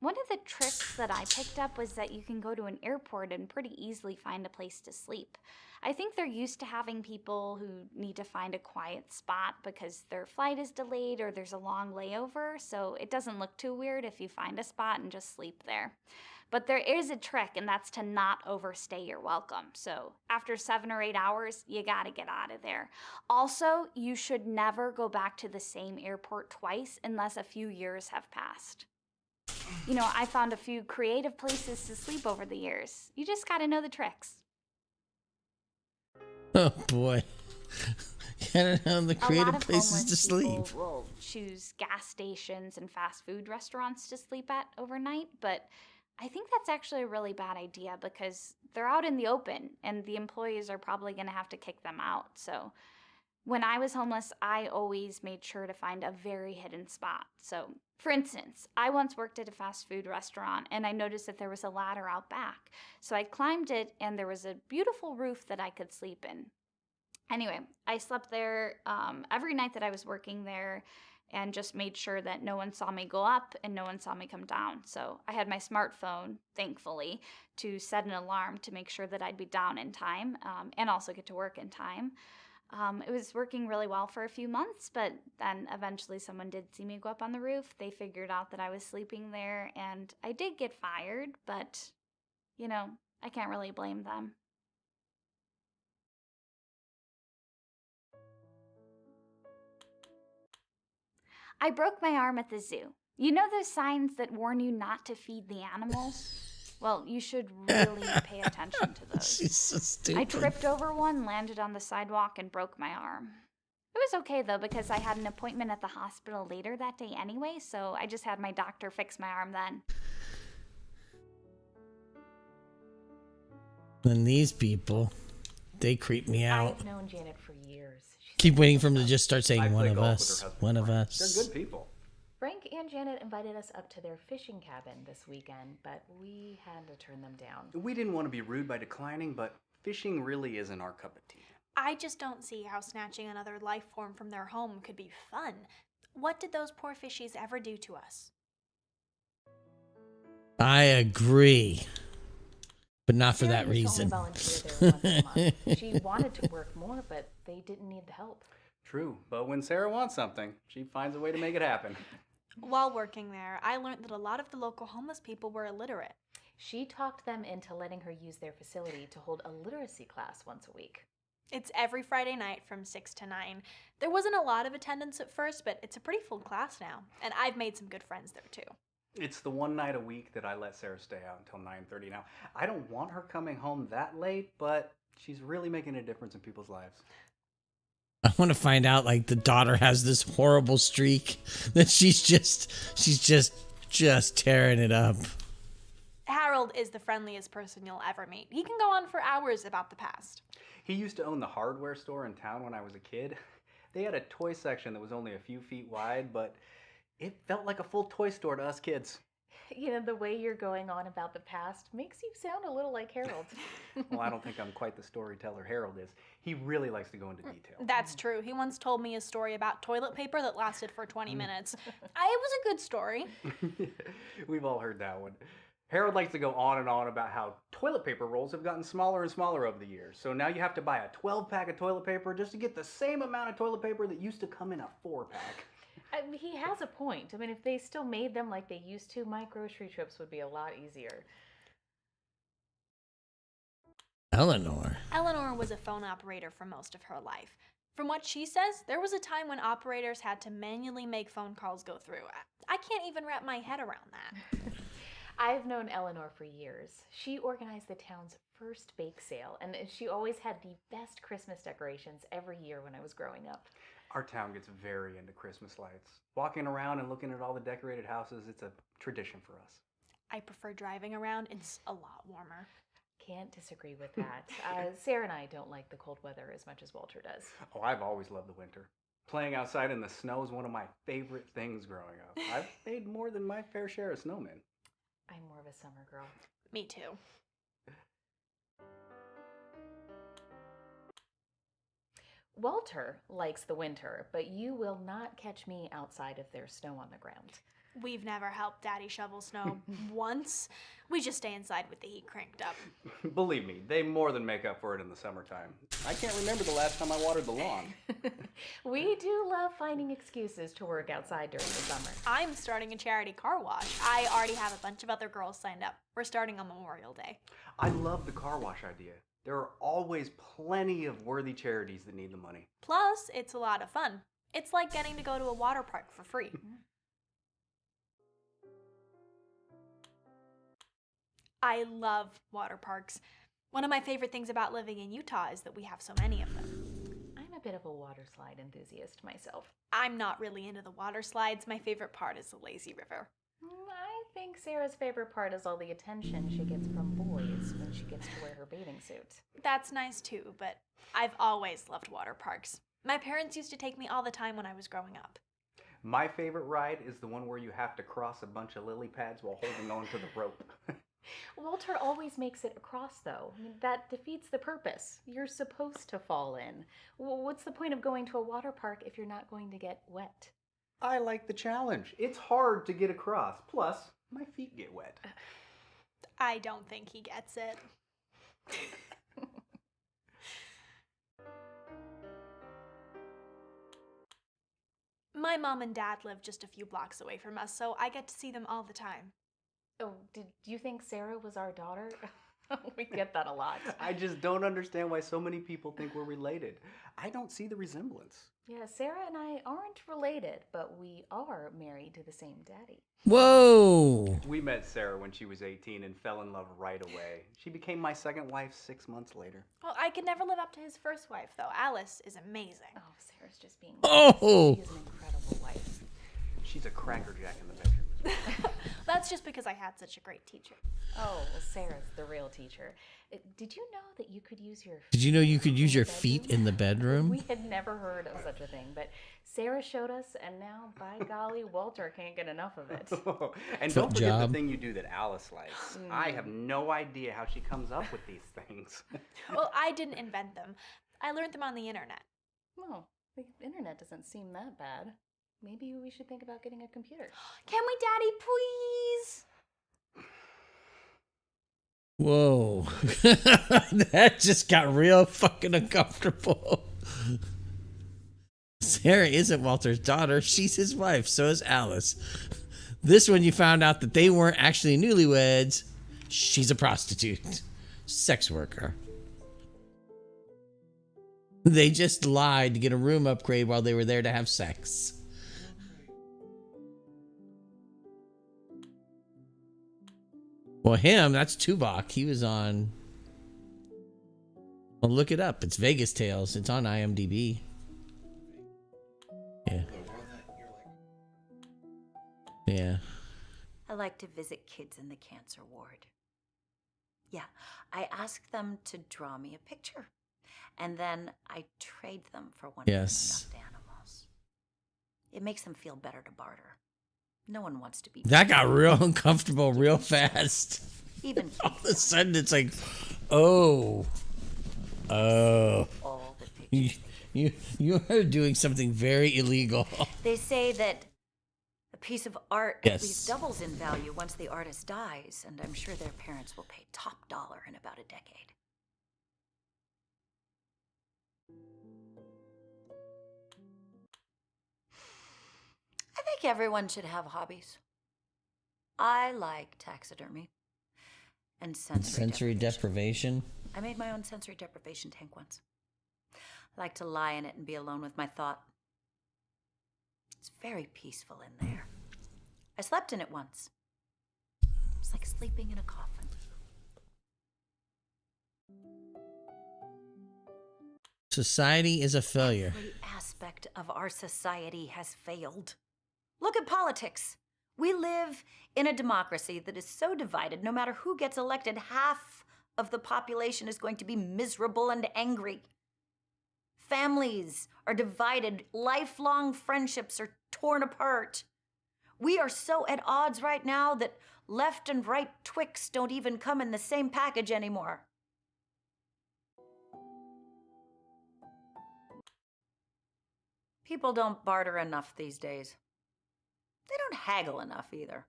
one of the tricks that I picked up was that you can go to an airport and pretty easily find a place to sleep. I think they're used to having people who need to find a quiet spot because their flight is delayed or there's a long layover, so it doesn't look too weird if you find a spot and just sleep there. But there is a trick, and that's to not overstay your welcome. So after 7 or 8 hours, you gotta get out of there. Also, you should never go back to the same airport twice unless a few years have passed. You know, I found a few creative places to sleep over the years. You just gotta know the tricks. Oh boy. Gotta know the A lot creative of places to homeless people sleep. will choose gas stations and fast food restaurants to sleep at overnight, but I think that's actually a really bad idea because they're out in the open and the employees are probably going to have to kick them out. So when I was homeless, I always made sure to find a very hidden spot. So, for instance, I once worked at a fast food restaurant and I noticed that there was a ladder out back. So I climbed it and there was a beautiful roof that I could sleep in. Anyway, I slept there every night that I was working there and just made sure that no one saw me go up and no one saw me come down. So I had my smartphone, thankfully, to set an alarm to make sure that I'd be down in time and also get to work in time. It was working really well for a few months, but then eventually someone did see me go up on the roof. They figured out that I was sleeping there, and I did get fired, but, you know, I can't really blame them. I broke my arm at the zoo. You know those signs that warn you not to feed the animals? Well, you should really pay attention to those. She's so stupid. I tripped over one, landed on the sidewalk, and broke my arm. It was okay though because I had an appointment at the hospital later that day anyway, so I just had my doctor fix my arm then. And these people, they creep me out. I've known Janet for years. She's Keep waiting for them to just start saying I one play of golf with us. her husband, One of Frank. us. They're good people. Frank and Janet invited us up to their fishing cabin this weekend, but we had to turn them down. We didn't want to be rude by declining, but fishing really isn't our cup of tea. I just don't see how snatching another life form from their home could be fun. What did those poor fishies ever do to us? I agree. But not for Sarah that used to reason. only volunteer there once a month. She wanted to work more, but they didn't need the help. True, but when Sarah wants something, she finds a way to make it happen. While working there, I learned that a lot of the local homeless people were illiterate. She talked them into letting her use their facility to hold a literacy class once a week. It's every Friday night from 6 to 9. There wasn't a lot of attendance at first, but it's a pretty full class now, and I've made some good friends there too. It's the one night a week that I let Sarah stay out until 9:30 now. I don't want her coming home that late, but she's really making a difference in people's lives. I want to find out, like, the daughter has this horrible streak that she's just tearing it up. Harold is the friendliest person you'll ever meet. He can go on for hours about the past. He used to own the hardware store in town when I was a kid. They had a toy section that was only a few feet wide, but it felt like a full toy store to us kids. You know, the way you're going on about the past makes you sound a little like Harold. Well, I don't think I'm quite the storyteller Harold is. He really likes to go into detail. That's true. He once told me a story about toilet paper that lasted for 20 minutes. It was a good story. We've all heard that one. Harold likes to go on and on about how toilet paper rolls have gotten smaller and smaller over the years. So now you have to buy a 12-pack of toilet paper just to get the same amount of toilet paper that used to come in a 4-pack. He has a point. I mean, if they still made them like they used to, my grocery trips would be a lot easier. Eleanor. Eleanor was a phone operator for most of her life. From what she says, there was a time when operators had to manually make phone calls go through. I can't even wrap my head around that. I've known Eleanor for years. She organized the town's first bake sale, and she always had the best Christmas decorations every year when I was growing up. Our town gets very into Christmas lights. Walking around and looking at all the decorated houses, it's a tradition for us. I prefer driving around. It's a lot warmer. can't disagree with that. Sarah and I don't like the cold weather as much as Walter does. Oh, I've always loved the winter. Playing outside in the snow is one of my favorite things growing up. I've made more than my fair share of snowmen. I'm more of a summer girl. Me too. Walter likes the winter, but you will not catch me outside if there's snow on the ground. We've never helped Daddy shovel snow once. We just stay inside with the heat cranked up. Believe me, they more than make up for it in the summertime. I can't remember the last time I watered the lawn. We do love finding excuses to work outside during the summer. I'm starting a charity car wash. I already have a bunch of other girls signed up. We're starting on Memorial Day. I love the car wash idea. There are always plenty of worthy charities that need the money. Plus, it's a lot of fun. It's like getting to go to a water park for free. I love water parks. One of my favorite things about living in Utah is that we have so many of them. I'm a bit of a water slide enthusiast myself. I'm not really into the water slides. My favorite part is the lazy river. I think Sarah's favorite part is all the attention she gets from boys when she gets to wear her bathing suit. That's nice too, but I've always loved water parks. My parents used to take me all the time when I was growing up. My favorite ride is the one where you have to cross a bunch of lily pads while holding on to the rope. Walter always makes it across, though. I mean, that defeats the purpose. You're supposed to fall in. What's the point of going to a water park if you're not going to get wet? I like the challenge. It's hard to get across. Plus, my feet get wet. I don't think he gets it. My mom and dad live just a few blocks away from us, so I get to see them all the time. Oh, did you think Sarah was our daughter? We get that a lot. I just don't understand why so many people think we're related. I don't see the resemblance. Yeah, Sarah and I aren't related, but we are married to the same daddy. Whoa! We met Sarah when she was 18 and fell in love right away. She became my second wife 6 months later. Well, I could never live up to his first wife, though. Alice is amazing. Oh, Sarah's just being... Oh! She is an incredible wife. She's a crackerjack in the bedroom. That's just because I had such a great teacher. Oh, well, Sarah's the real teacher. Did you know that you could use your... Did you know you could use your feet in the bedroom? We had never heard of such a thing, but Sarah showed us, and now, by golly, Walter can't get enough of it. And Foot don't forget job. the thing you do that Alice likes. I have no idea how she comes up with these things. Well, I didn't invent them. I learned them on the internet. Well, the internet doesn't seem that bad. Maybe we should think about getting a computer. Can we, Daddy, please? Whoa. That just got real fucking uncomfortable. Sarah isn't Walter's daughter. She's his wife. So is Alice. This one you found out that they weren't actually newlyweds. She's a prostitute. Sex worker. They just lied to get a room upgrade while they were there to have sex. Well, him, that's Tuvok. He was on... Well, look it up. It's Vegas Tales. It's on IMDb. Yeah. Yeah. I like to visit kids in the cancer ward. Yeah, I ask them to draw me a picture. And then I trade them for one of their Yes. stuffed animals. It makes them feel better to barter. No one wants to be... That got real uncomfortable real fast. Even All of a kids. sudden, it's like, oh. Oh. All the pictures. You are doing something very illegal. They say that a piece of art Yes. at least doubles in value once the artist dies, and I'm sure their parents will pay top dollar in about a decade. I think everyone should have hobbies. I like taxidermy and Sensory deprivation. I made my own sensory deprivation tank once. I like to lie in it and be alone with my thought. It's very peaceful in there. I slept in it once. It's like sleeping in a coffin. Society is a failure. Every aspect of our society has failed. Look at politics. We live in a democracy that is so divided, no matter who gets elected, half of the population is going to be miserable and angry. Families are divided, lifelong friendships are torn apart. We are so at odds right now that left and right Twix don't even come in the same package anymore. People don't barter enough these days. They don't haggle enough either.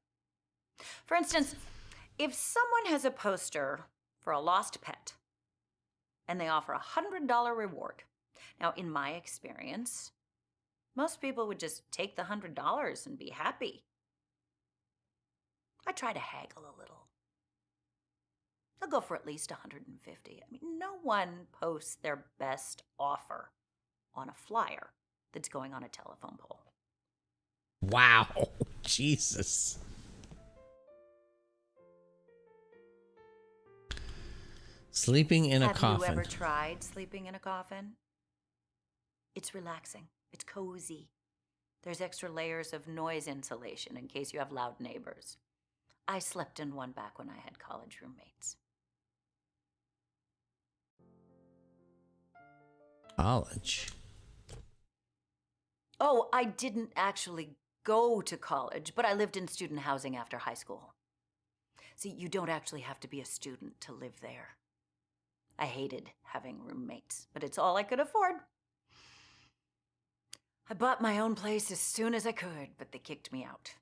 For instance, if someone has a poster for a lost pet and they offer a $100 reward, now in my experience, most people would just take the $100 and be happy. I try to haggle a little. I'll go for at least $150. I mean, no one posts their best offer on a flyer that's going on a telephone pole. Wow. Jesus. Sleeping in a coffin. Have you ever tried sleeping in a coffin? It's relaxing. It's cozy. There's extra layers of noise insulation in case you have loud neighbors. I slept in one back when I had college roommates. College. Oh, I didn't actually go to college, but I lived in student housing after high school. See, you don't actually have to be a student to live there. I hated having roommates, but it's all I could afford. I bought my own place as soon as I could, but they kicked me out.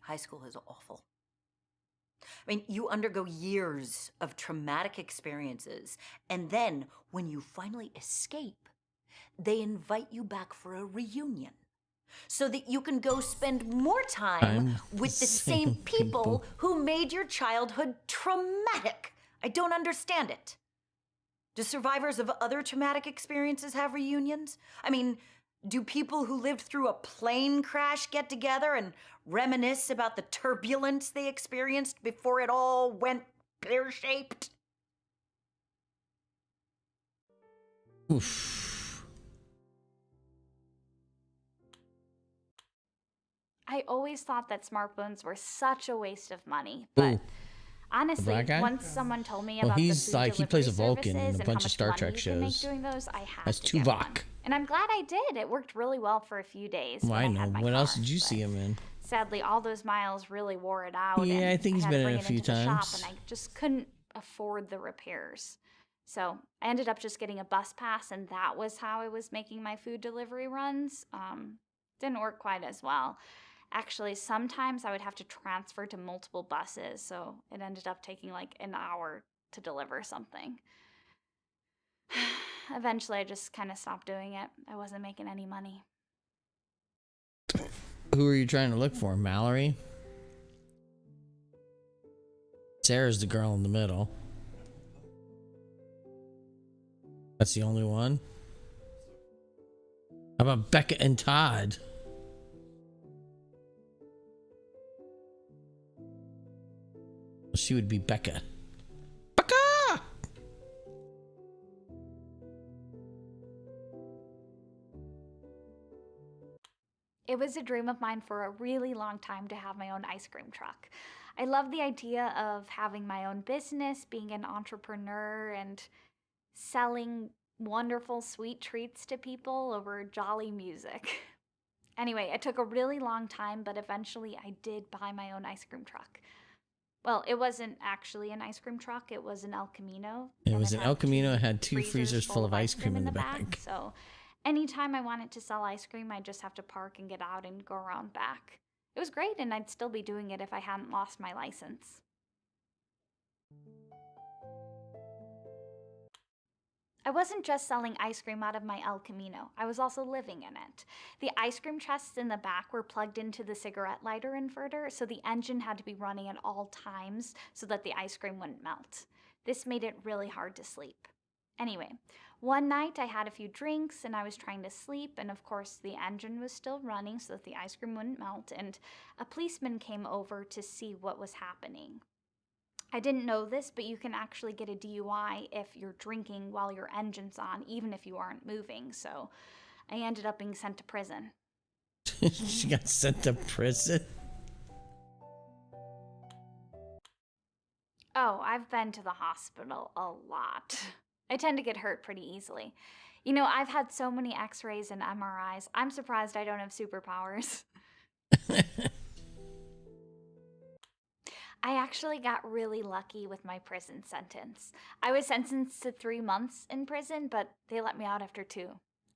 High school is awful. I mean, you undergo years of traumatic experiences, and then when you finally escape, they invite you back for a reunion so that you can go spend more time with the same people who made your childhood traumatic. I don't understand it. Do survivors of other traumatic experiences have reunions? I mean, do people who lived through a plane crash get together and reminisce about the turbulence they experienced before it all went pear-shaped? Oof. I always thought that smartphones were such a waste of money, but Ooh. honestly, black guy? once someone told me Well, about he's the food like, he plays a delivery Vulcan in services a and bunch how of Star much Trek money you can make shows. doing those, I had That's to get one. Tuvok. And I'm glad I did. It worked really well for a few days. Well, when I I know. had my What else car, did you but see him in? Sadly, all those miles really wore it out. Yeah, and I think he's had been to in bring a few into the shop, times. and I just couldn't afford the repairs. So I ended up just getting a bus pass, and that was how I was making my food delivery runs. Didn't work quite as well. Actually, sometimes I would have to transfer to multiple buses, so it ended up taking like an hour to deliver something. Eventually, I just kind of stopped doing it. I wasn't making any money. Who are you trying to look for? Mallory? Sarah's the girl in the middle. That's the only one? How about Becca and Todd? She would be Becca. Becca! It was a dream of mine for a really long time to have my own ice cream truck. I love the idea of having my own business, being an entrepreneur, and selling wonderful sweet treats to people over jolly music. Anyway, it took a really long time, but eventually I did buy my own ice cream truck. Well, it wasn't actually an ice cream truck, it was an El Camino. It and was an had El Camino. It two had two freezers full of ice cream in the back. So anytime I wanted to sell ice cream, I'd just have to park and get out and go around back. It was great, and I'd still be doing it if I hadn't lost my license. I wasn't just selling ice cream out of my El Camino, I was also living in it. The ice cream chests in the back were plugged into the cigarette lighter inverter, so the engine had to be running at all times so that the ice cream wouldn't melt. This made it really hard to sleep. Anyway, one night I had a few drinks and I was trying to sleep, and of course the engine was still running so that the ice cream wouldn't melt, and a policeman came over to see what was happening. I didn't know this, but you can actually get a DUI if you're drinking while your engine's on, even if you aren't moving, so I ended up being sent to prison. She got sent to prison. Oh, I've been to the hospital a lot. I tend to get hurt pretty easily. You know, I've had so many x-rays and MRIs. I'm surprised I don't have superpowers. I actually got really lucky with my prison sentence. I was sentenced to 3 months in prison, but they let me out after 2.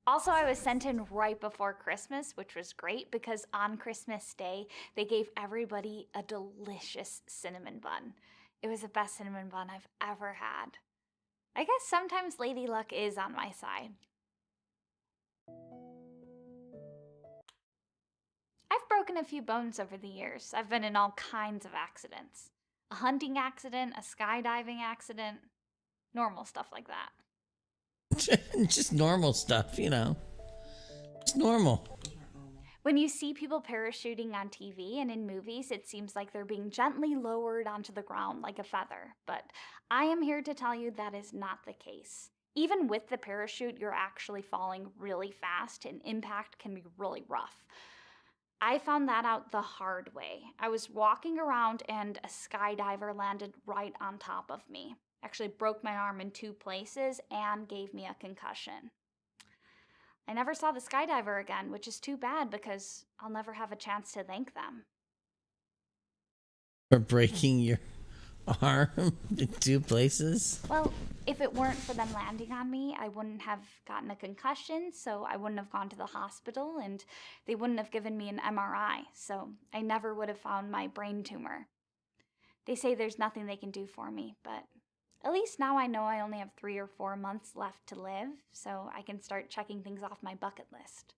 Also, I was sent in right before Christmas, which was great because on Christmas Day, they gave everybody a delicious cinnamon bun. It was the best cinnamon bun I've ever had. I guess sometimes Lady Luck is on my side. I've broken a few bones over the years. I've been in all kinds of accidents. A hunting accident, a skydiving accident, normal stuff like that. Just normal stuff, you know. It's normal. When you see people parachuting on TV and in movies, it seems like they're being gently lowered onto the ground like a feather. But I am here to tell you that is not the case. Even with the parachute, you're actually falling really fast and impact can be really rough. I found that out the hard way. I was walking around and a skydiver landed right on top of me. Actually broke my arm in 2 places and gave me a concussion. I never saw the skydiver again, which is too bad because I'll never have a chance to thank them. For breaking your arm in 2 places? Well, if it weren't for them landing on me, I wouldn't have gotten a concussion, so I wouldn't have gone to the hospital, and they wouldn't have given me an MRI, so I never would have found my brain tumor. They say there's nothing they can do for me, but at least now I know I only have 3 or 4 months left to live, so I can start checking things off my bucket list.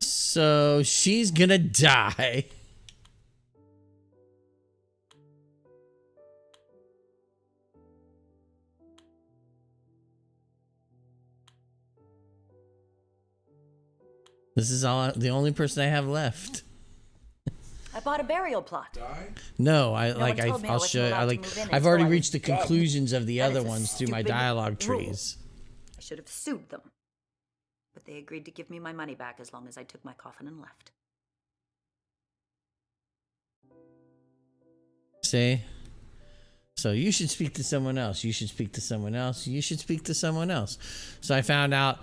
So she's gonna die. This is the only person I have left. I bought a burial plot. No, one told me I I'll wasn't show. allowed to move in I've until already I was reached the dead. conclusions of the That other is a ones through my stupid dialogue rule. trees. I should have sued them. But they agreed to give me my money back as long as I took my coffin and left. See? So you should speak to someone else. You should speak to someone else. You should speak to someone else. So I found out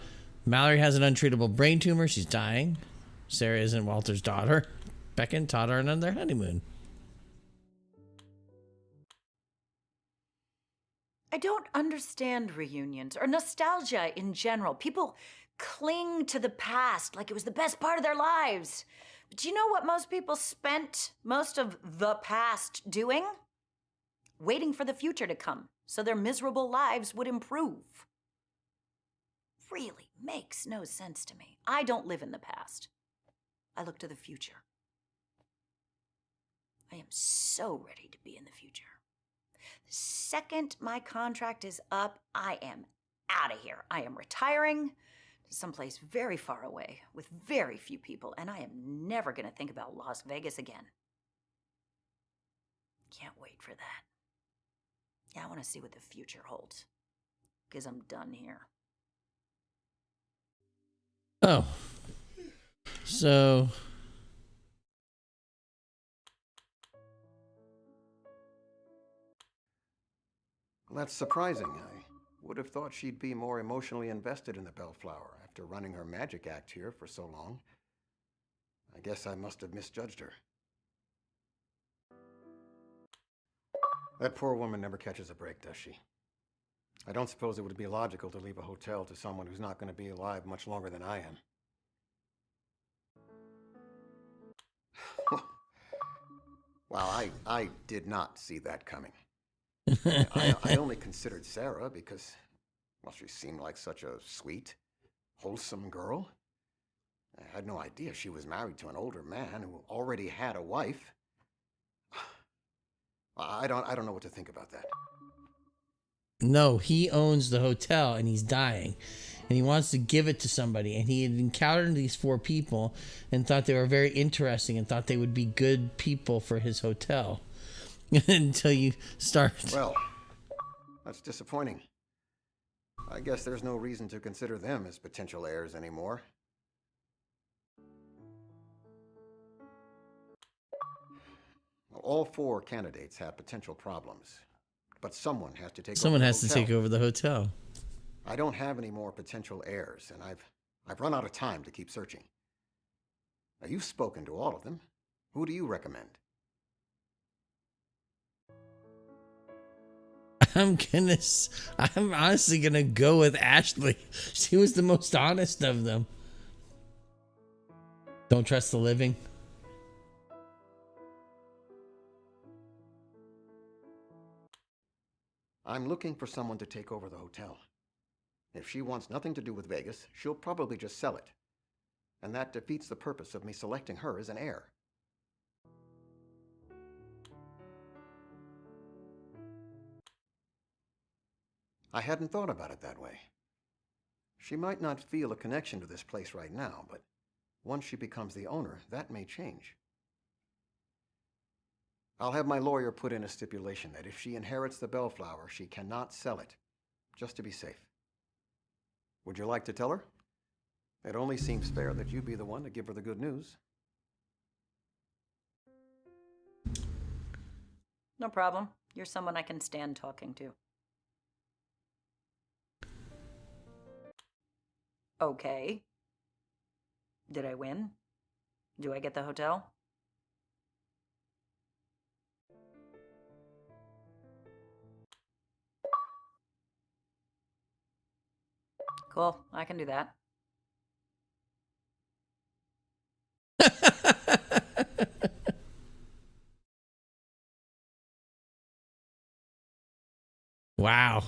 Mallory has an untreatable brain tumor. She's dying. Sarah isn't Walter's daughter. Becca and Todd are on their honeymoon. I don't understand reunions or nostalgia in general. People cling to the past like it was the best part of their lives. But do you know what most people spent most of the past doing? Waiting for the future to come so their miserable lives would improve. Really makes no sense to me. I don't live in the past. I look to the future. I am so ready to be in the future. The second my contract is up, I am out of here. I am retiring to someplace very far away with very few people, and I am never going to think about Las Vegas again. Can't wait for that. Yeah, I want to see what the future holds, because I'm done here. Oh. So That's surprising. I would have thought she'd be more emotionally invested in the Bellflower after running her magic act here for so long. I guess I must have misjudged her. That poor woman never catches a break, does she? I don't suppose it would be logical to leave a hotel to someone who's not going to be alive much longer than I am. Well, I did not see that coming. I only considered Sarah because, well, she seemed like such a sweet, wholesome girl. I had no idea she was married to an older man who already had a wife. I don't know what to think about that. no, he owns the hotel and he's dying. And he wants to give it to somebody. And he had encountered these 4 people and thought they were very interesting and thought they would be good people for his hotel. Until you start. Well, that's disappointing. I guess there's no reason to consider them as potential heirs anymore. All 4 candidates have potential problems, but someone has to take Someone over has the to hotel. take over the hotel. I don't have any more potential heirs, and I've run out of time to keep searching. Now, you've spoken to all of them. Who do you recommend? I'm honestly gonna go with Ashley. She was the most honest of them. Don't trust the living. I'm looking for someone to take over the hotel. If she wants nothing to do with Vegas, she'll probably just sell it. And that defeats the purpose of me selecting her as an heir. I hadn't thought about it that way. She might not feel a connection to this place right now, but once she becomes the owner, that may change. I'll have my lawyer put in a stipulation that if she inherits the Bellflower, she cannot sell it, just to be safe. Would you like to tell her? It only seems fair that you be the one to give her the good news. No problem. You're someone I can stand talking to. Okay. Did I win? Do I get the hotel? Cool, I can do that. Wow.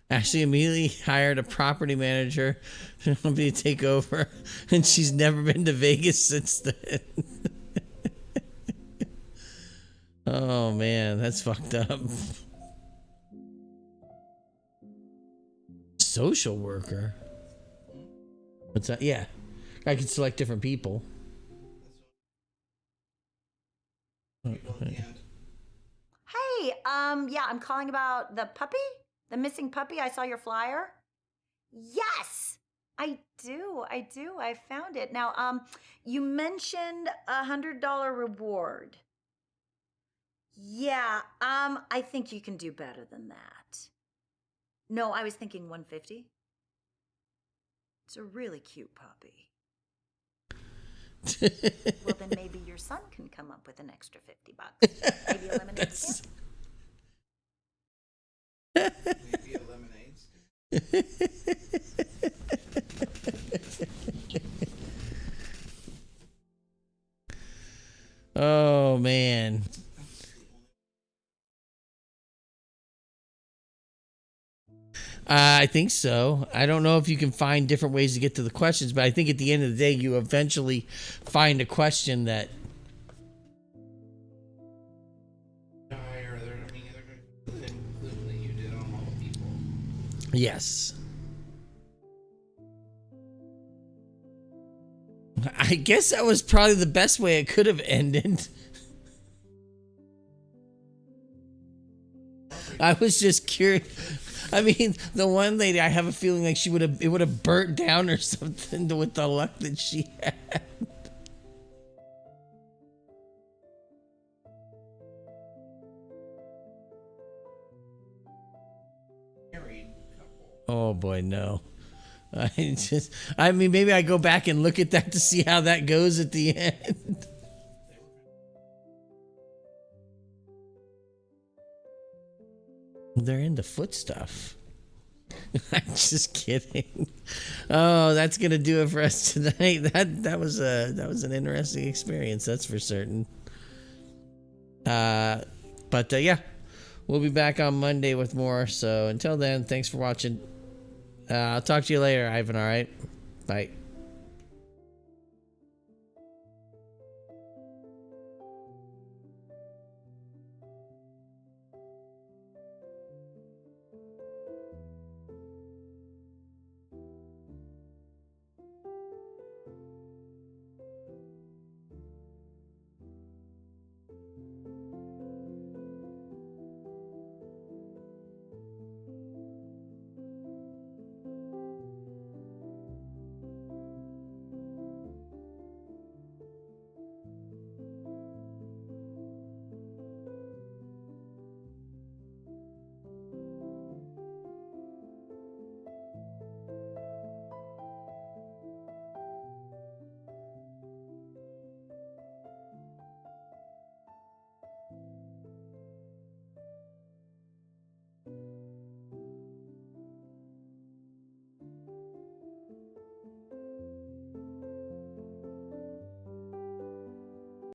Ashley immediately hired a property manager to take over, and she's never been to Vegas since then. Oh man, that's fucked up. Social worker. What's that? Yeah, I can select different people. Hey, yeah, I'm calling about the puppy? The missing puppy? I saw your flyer. Yes! I do. I found it. Now, you mentioned $100 reward. Yeah, I think you can do better than that. No, I was thinking 150. It's a really cute puppy. Well, then maybe your son can come up with an extra $50. Maybe a lemonade stand? Maybe a lemonade stand. Oh man. I think so. I don't know if you can find different ways to get to the questions, but I think at the end of the day, you eventually find a question that. Yes. I guess that was probably the best way it could have ended. I was just curious. I mean, the one lady, I have a feeling like it would have burnt down or something with the luck that she had. Oh boy, no. I mean, maybe I go back and look at that to see how that goes at the end. They're into foot stuff. I'm just kidding. Oh, that's gonna do it for us tonight. That was an interesting experience, that's for certain. But yeah, we'll be back on Monday with more. So until then, thanks for watching. I'll talk to you later, Ivan. All right, bye.